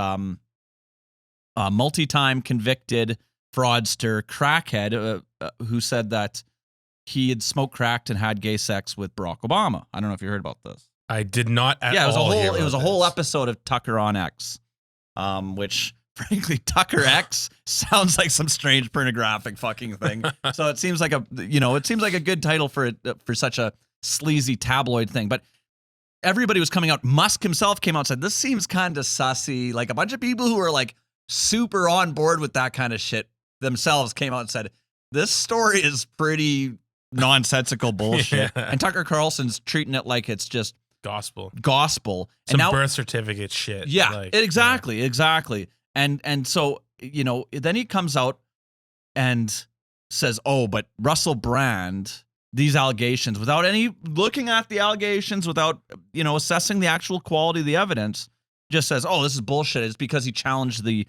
multi-time convicted fraudster crackhead who said that he had smoked cracked and had gay sex with Barack Obama. I don't know if you heard about this. I did not at all. Yeah, it was a whole episode of Tucker on X, which... Frankly, Tucker X sounds like some strange pornographic fucking thing. So it seems like a good title for such a sleazy tabloid thing. But everybody was coming out. Musk himself came out and said, this seems kind of sussy. Like, a bunch of people who are like super on board with that kind of shit themselves came out and said, this story is pretty nonsensical bullshit. And Tucker Carlson's treating it like it's just gospel. Some birth certificate shit. Yeah, exactly. And so, then he comes out and says, oh, but Russell Brand, these allegations, without looking at the allegations, without, assessing the actual quality of the evidence, just says, oh, this is bullshit. It's because he challenged the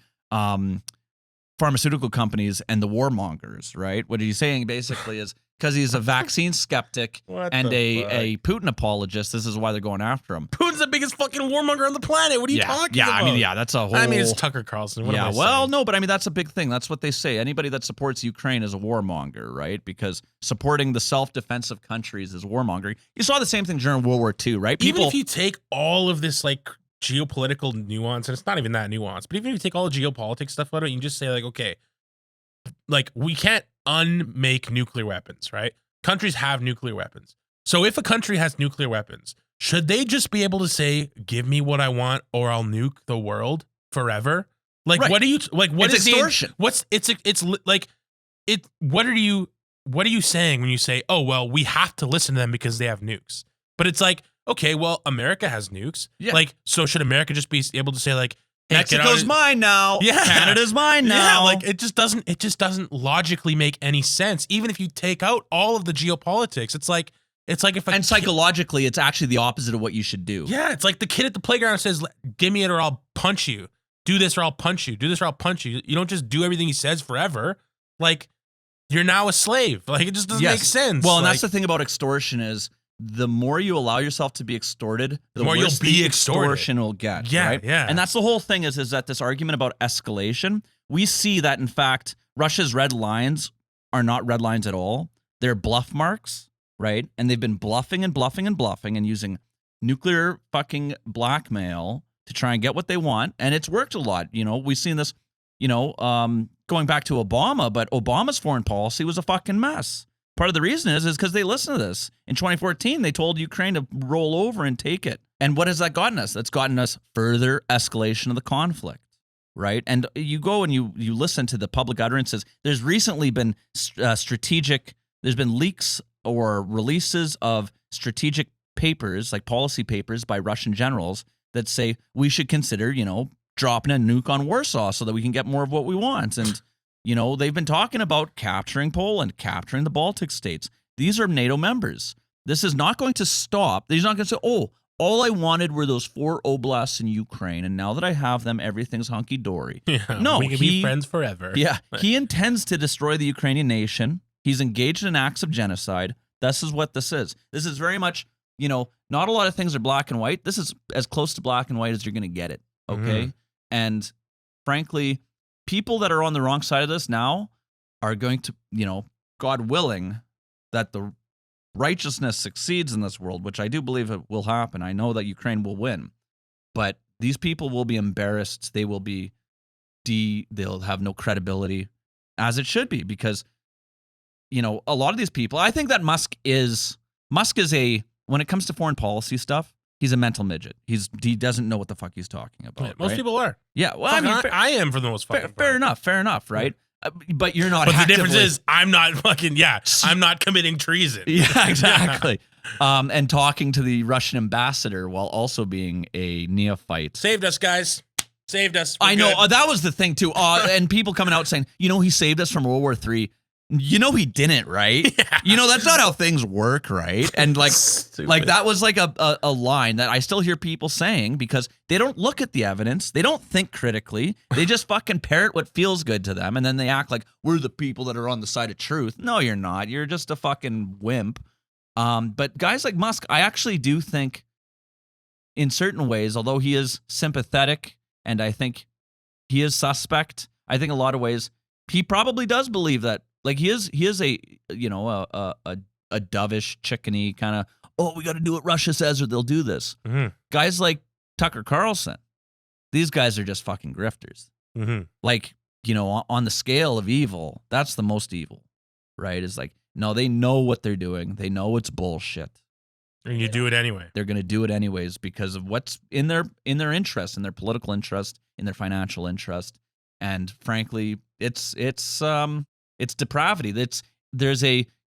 pharmaceutical companies and the warmongers, right? What he's saying basically is because he's a vaccine skeptic What and the a Putin apologist. This is why they're going after him. Putin's the biggest fucking warmonger on the planet. What are you talking about? I mean, that's a whole. I mean, it's Tucker Carlson. What am I saying? No, but I mean, that's a big thing. That's what they say. Anybody that supports Ukraine is a warmonger, right? Because supporting the self-defense of countries is warmongering. You saw the same thing during World War II, right? Even if you take all of this like geopolitical nuance, and it's not even that nuanced, but even if you take all the geopolitics stuff out of it, you can just say like, okay, like we can't unmake nuclear weapons, right? Countries have nuclear weapons. So if a country has nuclear weapons, should they just be able to say, give me what I want or I'll nuke the world forever? Like, Right. what are you, like, what It's is extortion. What are you saying when you say, oh, well, we have to listen to them because they have nukes? But it's like, okay, well, America has nukes. Yeah. Like, so should America just be able to say like, heck, get out Mexico's of- mine now. Yeah. Canada's mine now. Yeah, like it just doesn't logically make any sense. Even if you take out all of the geopolitics, it's like if and psychologically, it's actually the opposite of what you should do. yeah, it's like the kid at the playground says, "Give me it or I'll punch you. Do this or I'll punch you. Do this or I'll punch you." You don't just do everything he says forever. Like you're now a slave. Like it just doesn't make sense. Well, and like, that's the thing about extortion is the more you allow yourself to be extorted, the more you'll worse be the extorted. extortion will get. Yeah, right? yeah. And that's the whole thing is that this argument about escalation, we see that in fact Russia's red lines are not red lines at all. They're bluff marks, right? And they've been bluffing and using nuclear fucking blackmail to try and get what they want, and it's worked a lot. You know, we've seen this. You know, going back to Obama, but Obama's foreign policy was a fucking mess. Part of the reason is because they listened to this. In 2014, they told Ukraine to roll over and take it. And what has that gotten us? That's gotten us further escalation of the conflict, right? And you go and you listen to the public utterances. There's recently been there's been leaks or releases of strategic papers, like policy papers by Russian generals that say we should consider, dropping a nuke on Warsaw so that we can get more of what we want. And they've been talking about capturing Poland, capturing the Baltic states. These are NATO members. This is not going to stop. He's not going to say, oh, all I wanted were those 4 oblasts in Ukraine, and now that I have them, everything's hunky-dory. yeah, No, we can be friends forever. Yeah, he intends to destroy the Ukrainian nation. He's engaged in acts of genocide. This is what this is. This is very much, not a lot of things are black and white. This is as close to black and white as you're going to get it, okay? And frankly, people that are on the wrong side of this now are going to, God willing, that the righteousness succeeds in this world, which I do believe it will happen. I know that Ukraine will win, but these people will be embarrassed. They will be they'll have no credibility, as it should be, because, a lot of these people, I think that Musk is when it comes to foreign policy stuff, he's a mental midget. He doesn't know what the fuck he's talking about. Most right? people are. Yeah, well, I am for the most fucking part. fair enough, right? But you're not. But the actively- difference is, I'm not fucking. Yeah, I'm not committing treason. Yeah, exactly. And talking to the Russian ambassador while also being a neophyte. Saved us, guys. Saved us. We're I know good. that was the thing too. And people coming out saying, he saved us from World War III. He didn't, right? Yeah. That's not how things work, right? And like that was like a line that I still hear people saying because they don't look at the evidence. They don't think critically. They just fucking parrot what feels good to them. And then they act like we're the people that are on the side of truth. No, you're not. You're just a fucking wimp. But guys like Musk, I actually do think in certain ways, although he is sympathetic and I think he is suspect, I think in a lot of ways he probably does believe that. Like he is a a dovish, chickeny kind of, oh, we got to do what Russia says or they'll do this. Mm-hmm. Guys like Tucker Carlson, these guys are just fucking grifters. Mm-hmm. Like, on the scale of evil, that's the most evil, right? It's like, no, they know what they're doing. They know it's bullshit. And you do it anyway. They're going to do it anyways because of what's in their interest, in their political interest, in their financial interest. And frankly, it's depravity. There's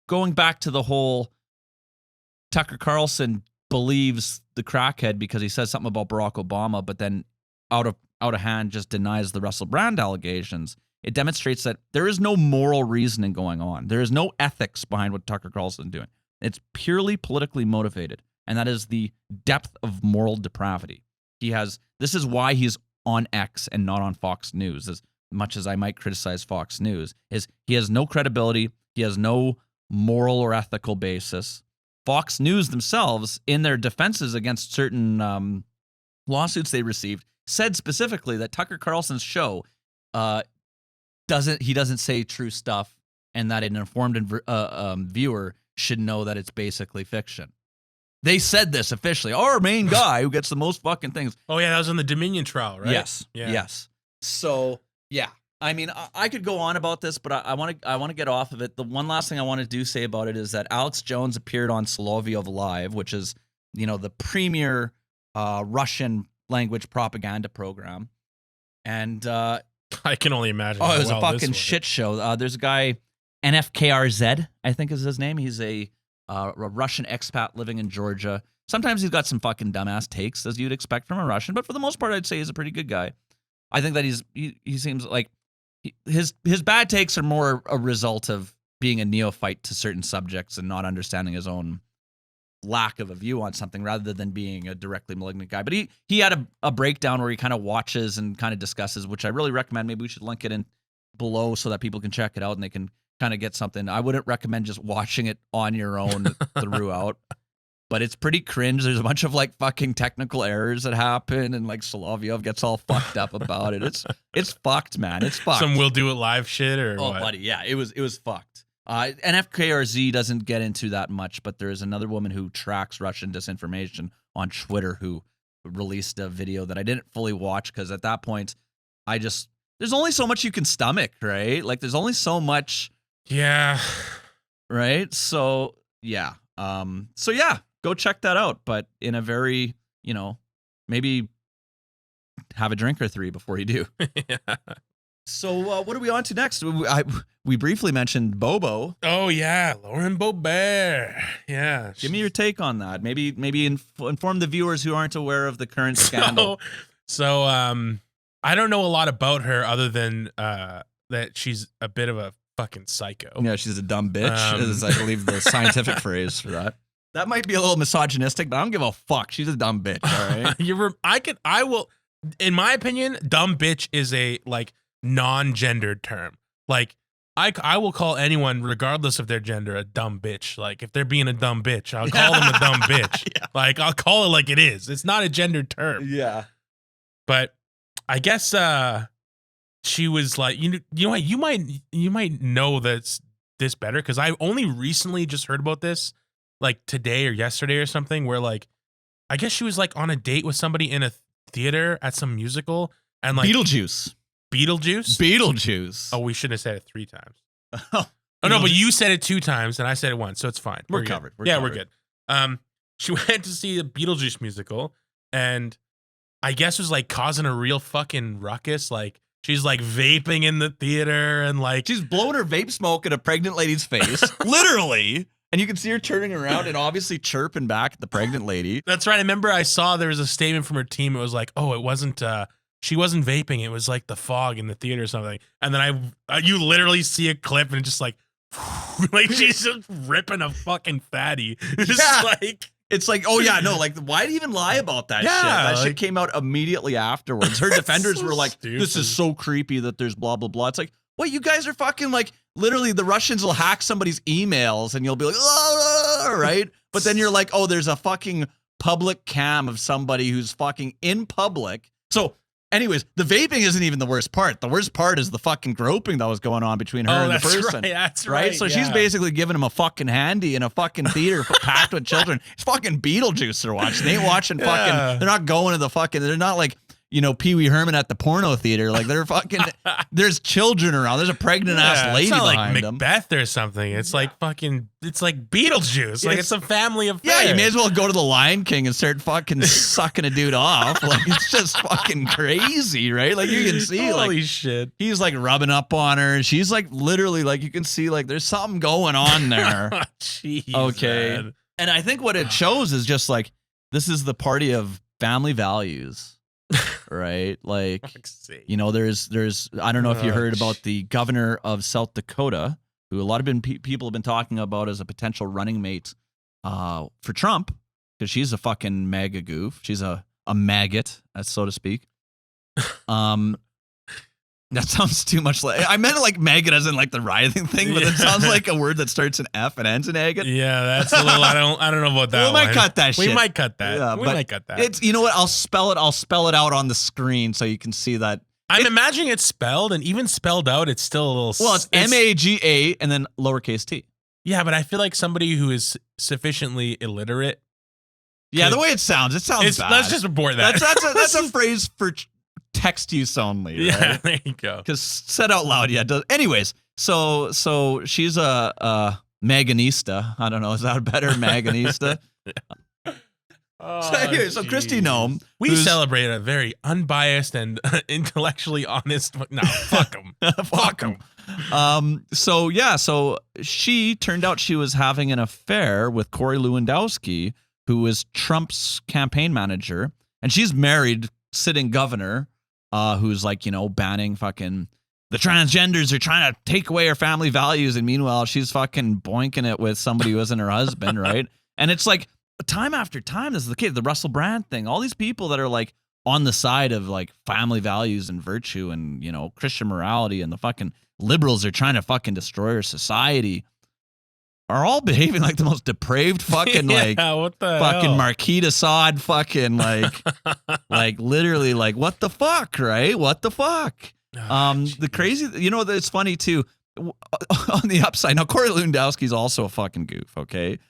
going back to the whole Tucker Carlson believes the crackhead because he says something about Barack Obama, but then out of hand just denies the Russell Brand allegations. It demonstrates that there is no moral reasoning going on. There is no ethics behind what Tucker Carlson is doing. It's purely politically motivated, and that is the depth of moral depravity. This is why he's on X and not on Fox News. As much as I might criticize Fox News, is he has no credibility, he has no moral or ethical basis. Fox News themselves, in their defenses against certain lawsuits they received, said specifically that Tucker Carlson's show doesn't say true stuff, and that an informed viewer should know that it's basically fiction. They said this officially. Our main guy who gets the most fucking things. Oh yeah, that was in the Dominion trial, right? Yes. Yeah. Yes. So yeah, I mean, I could go on about this, but I want to get off of it. The one last thing I want to say about it is that Alex Jones appeared on Solovyov Live, which is, the premier Russian language propaganda program, and I can only imagine. it was a fucking shit show. There's a guy, NFKRZ, I think is his name. He's a Russian expat living in Georgia. Sometimes he's got some fucking dumbass takes, as you'd expect from a Russian, but for the most part, I'd say he's a pretty good guy. I think that he seems like his bad takes are more a result of being a neophyte to certain subjects and not understanding his own lack of a view on something, rather than being a directly malignant guy. But he had a breakdown where he kind of watches and kind of discusses, which I really recommend. Maybe we should link it in below so that people can check it out and they can kind of get something. I wouldn't recommend just watching it on your own throughout, but it's pretty cringe. There's a bunch of like fucking technical errors that happen, and like Solovyov gets all fucked up about it. It's fucked, man. It's fucked. Some We'll Do It Live shit or Oh, what? buddy, yeah, it was fucked. NFKRZ doesn't get into that much, but there is another woman who tracks Russian disinformation on Twitter who released a video that I didn't fully watch because at that point, there's only so much you can stomach, right? Like there's only so much. Yeah. Right. So yeah. Go check that out. But in a very, maybe have a drink or three before you do. Yeah. So what are we on to next? We briefly mentioned Bobo. Oh yeah, Lauren Boebert. Yeah. Give me your take on that. Maybe inform the viewers who aren't aware of the current scandal. So I don't know a lot about her other than that she's a bit of a fucking psycho. Yeah, she's a dumb bitch, is I believe the scientific phrase for that. That might be a little misogynistic, but I don't give a fuck. She's a dumb bitch, all right? I will, in my opinion, dumb bitch is a like non-gendered term. Like I will call anyone, regardless of their gender, a dumb bitch. Like if they're being a dumb bitch, I'll call them a dumb bitch. Yeah. Like I'll call it like it is. It's not a gendered term. Yeah. But I guess she was like, you might know this better because I only recently just heard about this like today or yesterday or something, where like I guess she was like on a date with somebody in a theater at some musical and like Beetlejuice. Oh, we shouldn't have said it 3 times. Oh no, but you said it 2 times and I said it once, so it's fine. We're covered. We're good. She went to see a Beetlejuice musical and I guess was like causing a real fucking ruckus. Like she's like vaping in the theater and like she's blowing her vape smoke in a pregnant lady's face, literally. And you can see her turning around and obviously chirping back at the pregnant lady. That's right. I remember I saw there was a statement from her team. It was like, oh, it wasn't. She wasn't vaping. It was like the fog in the theater or something. And then you literally see a clip and it's just like, like she's just ripping a fucking fatty. It's like, oh yeah, no, like why even lie about that shit? That shit came out immediately afterwards. Her defenders were like, this is so creepy that there's blah, blah, blah. It's like, what, you guys are fucking like, literally the Russians will hack somebody's emails and you'll be like, right? But then you're like, oh, there's a fucking public cam of somebody who's fucking in public. So anyways, the vaping isn't even the worst part. The worst part is the fucking groping that was going on between her and the person. Right, that's right. So she's basically giving him a fucking handy in a fucking theater packed with children. It's fucking Beetlejuice they're watching. They ain't watching fucking, they're not going to the fucking, they're not like, Pee Wee Herman at the porno theater. Like they're fucking, there's children around. There's a pregnant ass lady it's not behind like them. Macbeth or something. It's like fucking, it's like Beetlejuice. Like it's a family affair. Yeah, you may as well go to the Lion King and start fucking sucking a dude off. Like it's just fucking crazy, right? Like you can see, holy shit. He's like rubbing up on her. She's like literally, like you can see, like there's something going on there. Jeez, okay, man. And I think what it shows is just like this is the party of family values. Right, like there's I don't know if you heard about the governor of South Dakota, who a lot of people have been talking about as a potential running mate for Trump, because she's a fucking mega goof. She's a maggot, so to speak. That sounds too much like. I meant like maggot as in like the writhing thing, but it sounds like a word that starts in F and ends in agate. Yeah, that's a little. I don't know about that. We might cut that shit. We might cut that. Yeah, we might cut that. It's, you know what? I'll spell it out on the screen so you can see that. I'm imagining it's spelled, and even spelled out, it's still a little. Well, it's MAGA and then lowercase t. Yeah, but I feel like somebody who is sufficiently illiterate. Yeah, the way it sounds bad. Let's just report that. That's a phrase for text use only. Right? Yeah, there you go. Because said out loud, yeah. It does. Anyways, so she's a Maganista. I don't know. Is that a better Maganista? So Kristi Noem. We celebrate a very unbiased and intellectually honest. No, fuck him. Fuck him. So she turned out she was having an affair with Corey Lewandowski, who was Trump's campaign manager, and she's married sitting governor, who's like, banning fucking the transgenders are trying to take away her family values, and meanwhile she's fucking boinking it with somebody who isn't her husband, right? And it's like time after time, this is the case. The Russell Brand thing, all these people that are like on the side of like family values and virtue and Christian morality, and the fucking liberals are trying to fucking destroy our society, are all behaving like the most depraved fucking what the fucking hell? Marquis de Sade fucking like literally like what the fuck, right? What the fuck? The crazy, it's funny too. On the upside, now Corey Lewandowski's also a fucking goof, okay?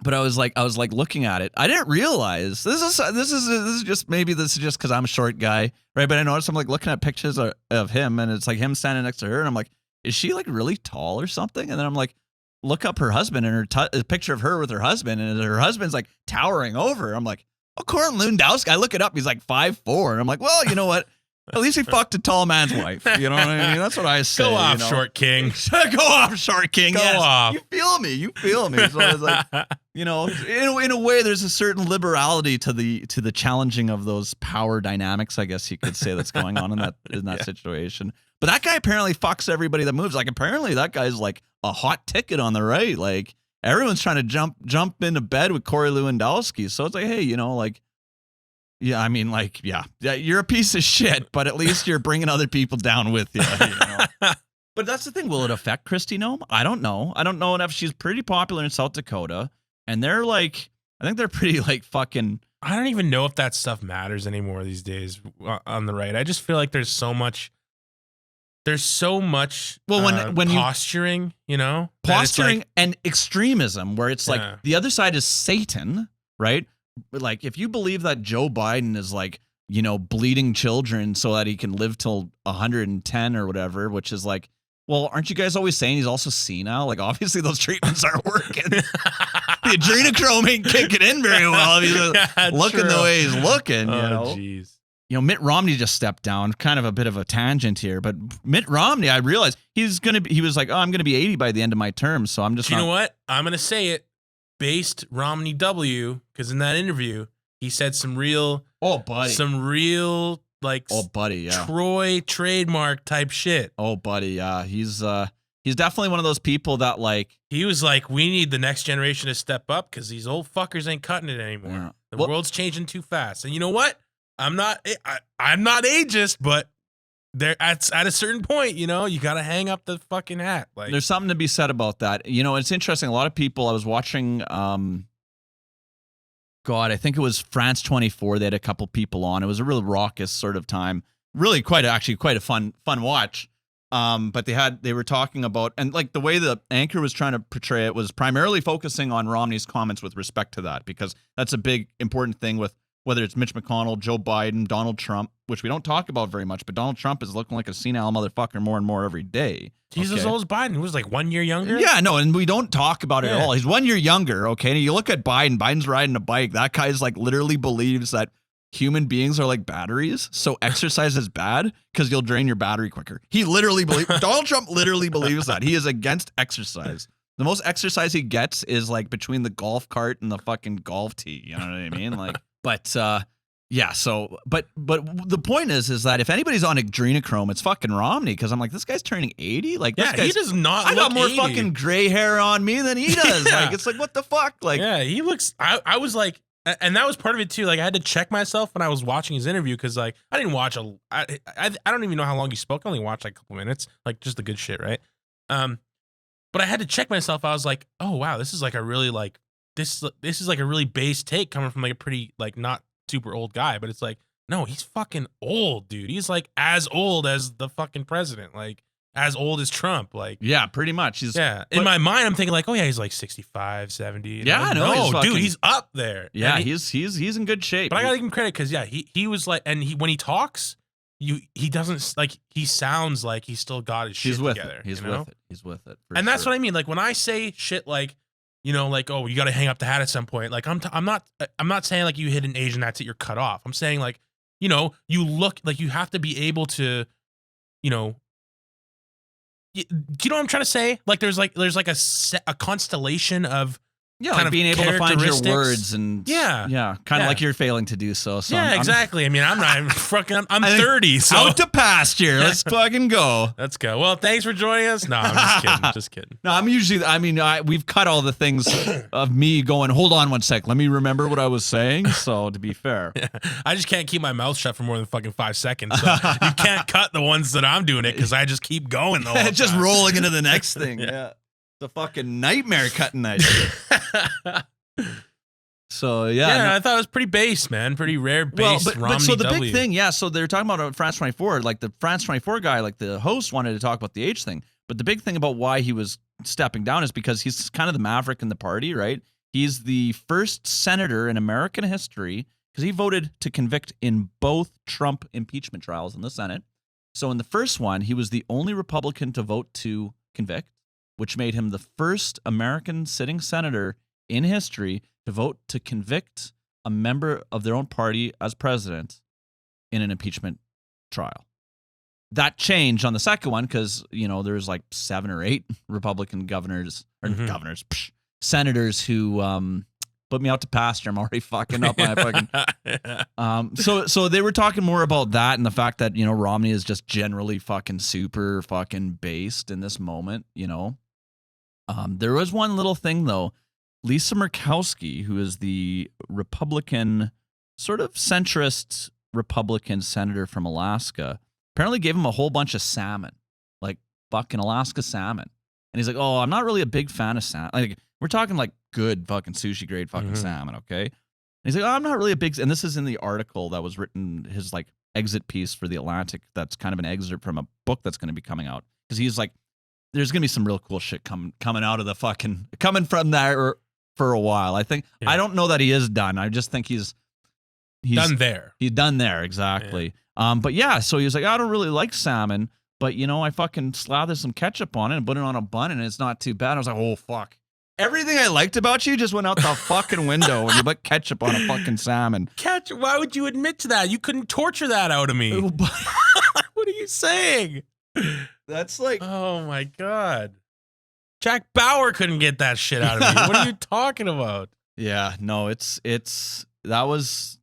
But I was like looking at it. I didn't realize this is just because I'm a short guy, right? But I noticed I'm like looking at pictures of him, and it's like him standing next to her, and I'm like, is she like really tall or something? And then I'm like, look up her husband and a picture of her with her husband, and her husband's like towering over her. I'm like, oh, Corey Lewandowski. I look it up. He's like 5'4", and I'm like, well, you know what? At least he fucked a tall man's wife. You know what I mean? That's what I say. Go off, short king. Go off, short king. Go off. You feel me. So I was like, in a way, there's a certain liberality to the challenging of those power dynamics, I guess you could say, that's going on in that situation. But that guy apparently fucks everybody that moves. Like, apparently that guy's like a hot ticket on the right. Like, everyone's trying to jump into bed with Corey Lewandowski. So it's like, hey, yeah, I mean, like, yeah, you're a piece of shit, but at least you're bringing other people down with you. But that's the thing. Will it affect Kristi Noem? I don't know. I don't know enough. She's pretty popular in South Dakota, and they're like, I think they're pretty like fucking. I don't even know if that stuff matters anymore these days on the right. I just feel like there's so much. Well, when posturing, posturing and extremism, where it's like the other side is Satan, right? Like, if you believe that Joe Biden is like, bleeding children so that he can live till 110 or whatever, which is like, well, aren't you guys always saying he's also senile? Like, obviously those treatments aren't working. The adrenochrome ain't kicking in very well if he's looking the way he's looking, jeez. Mitt Romney just stepped down. Kind of a bit of a tangent here, but Mitt Romney, I realized he was like, oh, I'm going to be 80 by the end of my term, so I'm just You know what? I'm going to say it. Based Romney W, because in that interview he said some real like Troy trademark type shit. Oh buddy, yeah, he's definitely one of those people that like, he was like, we need the next generation to step up because these old fuckers ain't cutting it anymore. Yeah. The world's changing too fast, and you know what? I'm not ageist, but there at a certain point, you got to hang up the fucking hat. Like, there's something to be said about that. It's interesting. A lot of people, I was watching, I think it was France 24. They had a couple people on. It was a really raucous sort of time. Really quite a fun watch. But they were talking about, and like the way the anchor was trying to portray it was primarily focusing on Romney's comments with respect to that, because that's a big important thing with whether it's Mitch McConnell, Joe Biden, Donald Trump, which we don't talk about very much, but Donald Trump is looking like a senile motherfucker more and more every day. He's as old as Biden, who was like 1 year younger. Yeah, no, and we don't talk about it at all. He's 1 year younger, okay? And you look at Biden's riding a bike. That guy's like literally believes that human beings are like batteries, so exercise is bad because you'll drain your battery quicker. He literally believes, Donald Trump literally believes that. He is against exercise. The most exercise he gets is like between the golf cart and the fucking golf tee. You know what I mean? Like, but yeah. So, but the point is that if anybody's on adrenochrome, it's fucking Romney, because I'm like, this guy's turning 80. Like, this he does not. I got more 80. fucking gray hair on me than he does. Like, it's like, what the fuck? Like, yeah, he looks. I was like, And that was part of it too. Like I had to check myself when I was watching his interview because like I didn't watch I don't even know how long he spoke. I only watched like a couple minutes, like just the good shit, right? But I had to check myself. I was like, oh wow, this is like a really like this is like a really base take coming from like a pretty like not super old guy, but it's like no, he's fucking old, dude. He's like as old as the fucking president, like as old as Trump, like Yeah, pretty much. He's in my mind, I'm thinking like, oh yeah, he's like 65, 70. Yeah, no, he's fucking, dude, he's up there. Yeah, and he's in good shape. But I gotta give him credit because yeah, he was like, and when he talks, he doesn't like he sounds like he's still got his shit together. He's with it. He's with it. And that's what I mean. Like when I say shit like, you know, like oh, you got to hang up the hat at some point. Like I'm not saying like you hit an age and that's it, you're cut off. I'm saying like, you know, you look like you have to be able to, you know. Do you know what I'm trying to say? Like there's like a constellation of kind of being able to find your characteristics. words and kind of like you're failing to do so. So yeah, exactly. I mean, I'm not even fucking. I'm 30, so out to pasture. Let's fucking go. Let's go. Well, thanks for joining us. No, I'm just kidding. Just kidding. No, I'm usually. I mean, we've cut all the things of me going. Hold on one sec. Let me remember what I was saying. So to be fair, I just can't keep my mouth shut for more than fucking 5 seconds. So you can't cut the ones that I'm doing it because I just keep going the whole time. Just rolling into the next thing. Yeah. The fucking nightmare cutting that shit. So I thought it was pretty base, man. Pretty rare base. Well, but so the big thing, so they're talking about France 24. Like the France 24 guy, like the host wanted to talk about the age thing. But the big thing about why he was stepping down is because he's kind of the maverick in the party, right? He's the first senator in American history because he voted to convict in both Trump impeachment trials in the Senate. So in the first one, he was the only Republican to vote to convict, which made him the first American sitting senator in history to vote to convict a member of their own party as president in an impeachment trial. That changed on the second one because, you know, there's like 7 or 8 Republican senators who put me out to pasture. I'm already fucking up my fucking. So they were talking more about that and the fact that, you know, Romney is just generally fucking super fucking based in this moment, you know. There was one little thing, though. Lisa Murkowski, who is the Republican, sort of centrist Republican senator from Alaska, apparently gave him a whole bunch of salmon, like fucking Alaska salmon. And he's like, oh, I'm not really a big fan of salmon. Like, we're talking like good fucking sushi grade fucking salmon, okay? And he's like, oh, I'm not really a big... And this is in the article that was written, his like exit piece for The Atlantic. That's kind of an excerpt from a book that's going to be coming out. Because he's like, there's going to be some real cool shit coming out of the fucking... Coming from there for a while. I think... Yeah. I don't know that he is done. I just think he's done there. He's done there, exactly. Yeah. But yeah, so he was like, I don't really like salmon, but you know, I fucking slathered some ketchup on it and put it on a bun and it's not too bad. I was like, oh, fuck. Everything I liked about you just went out the fucking window when you put ketchup on a fucking salmon. Ketchup? Why would you admit to that? You couldn't torture that out of me. What are you saying? That's like... Oh, my God. Jack Bauer couldn't get that shit out of me. What are you talking about? Yeah, no, that was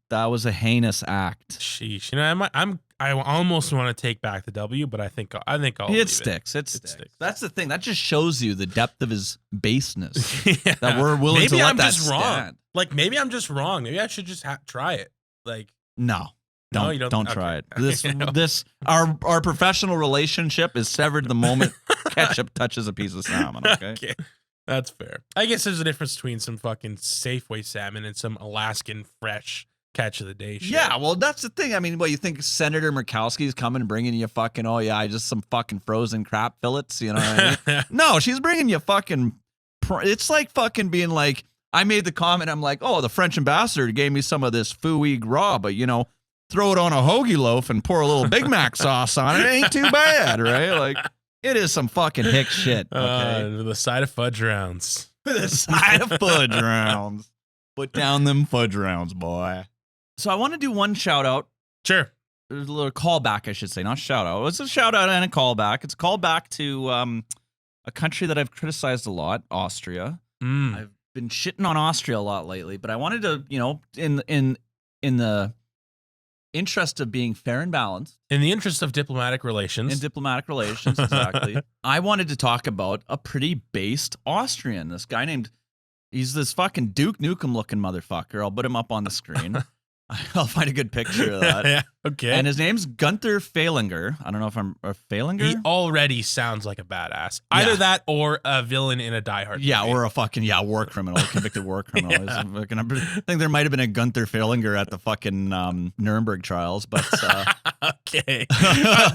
a heinous act. Sheesh. You know, I almost want to take back the W, but I think I'll it sticks. It sticks. That's the thing. That just shows you the depth of his baseness. Yeah. That we're willing to let that stand. Wrong. Like maybe I'm just wrong. Maybe I should just try it. Like no. Don't try it. Our professional relationship is severed the moment ketchup touches a piece of salmon. Okay? That's fair. I guess there's a difference between some fucking Safeway salmon and some Alaskan fresh catch of the day shit. Yeah, well, that's the thing. I mean, you think Senator Murkowski's coming and bringing you fucking, oh yeah, just some fucking frozen crap fillets, you know what I mean? No, she's bringing you fucking, it's like fucking being like, I made the comment, I'm like, oh, the French ambassador gave me some of this foie gras, but you know, throw it on a hoagie loaf and pour a little Big Mac sauce on it. It ain't too bad, right? Like, it is some fucking hick shit. Okay? The side of fudge rounds. The side of fudge rounds. Put down them fudge rounds, boy. So I want to do one shout out. Sure. There's a little callback, I should say, not shout out. It's a shout out and a callback. It's a callback to a country that I've criticized a lot, Austria. I've been shitting on Austria a lot lately, but I wanted to, you know, in the interest of being fair and balanced. In the interest of diplomatic relations. In diplomatic relations, exactly. I wanted to talk about a pretty based Austrian, this guy named He's this fucking Duke Nukem looking motherfucker. I'll put him up on the screen. I'll find a good picture of that. Yeah, okay. And his name's Gunther Fehlinger. I don't know if I'm a Fehlinger. He already sounds like a badass. Either that or a villain in a Die Hard movie. Or a fucking war criminal, convicted war criminal. I think there might have been a Gunther Fehlinger at the fucking Nuremberg trials, but okay.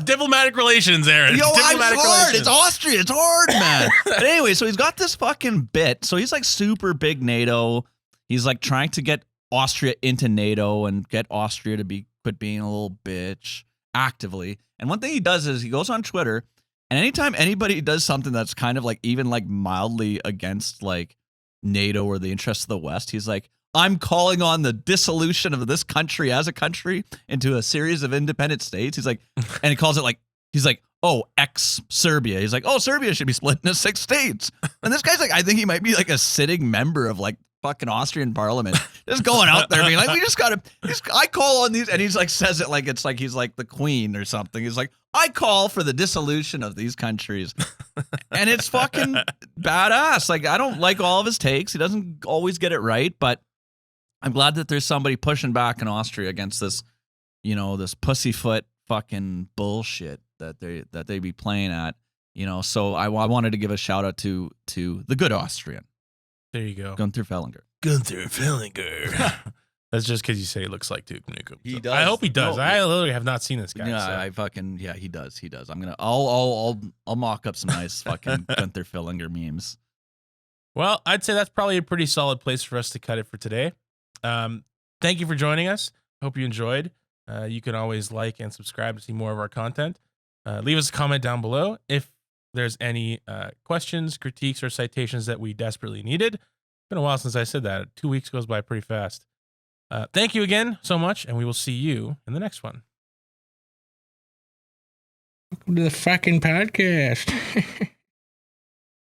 Diplomatic relations, Aaron. Yo, Diplomatic it's hard. relations. It's Austria. It's hard, man. But anyway, so he's got this fucking bit. So he's like super big NATO. He's like trying to get Austria into NATO and get Austria to quit being a little bitch actively. And one thing he does is he goes on Twitter, and anytime anybody does something that's kind of like even like mildly against like NATO or the interests of the West, he's like, I'm calling on the dissolution of this country as a country into a series of independent states. He's like, and he calls it like, he's like, oh, ex-Serbia. He's like, oh, Serbia should be split into 6 states. And this guy's like, I think he might be like a sitting member of like fucking Austrian parliament, just going out there being like, we just gotta, I call on these, and he's like, says it like it's like he's like the queen or something. He's like, I call for the dissolution of these countries. And it's fucking badass. Like, I don't like all of his takes. He doesn't always get it right, but I'm glad that there's somebody pushing back in Austria against this, you know, this pussyfoot fucking bullshit that they be playing at, you know. So I wanted to give a shout out to the good Austrian. There you go. Gunther Fehlinger. Gunther Fehlinger. That's just because you say he looks like Duke Nukem. He So does. I hope he does. No, I literally have not seen this guy. Yeah, so. he does. He does. I'll mock up some nice fucking Gunther Fehlinger memes. Well, I'd say that's probably a pretty solid place for us to cut it for today. Thank you for joining us. Hope you enjoyed. You can always like and subscribe to see more of our content. Leave us a comment down below if there's any questions, critiques, or citations that we desperately needed. It's been a while since I said that. 2 weeks goes by pretty fast. Thank you again so much, and we will see you in the next one. Welcome to the fucking podcast.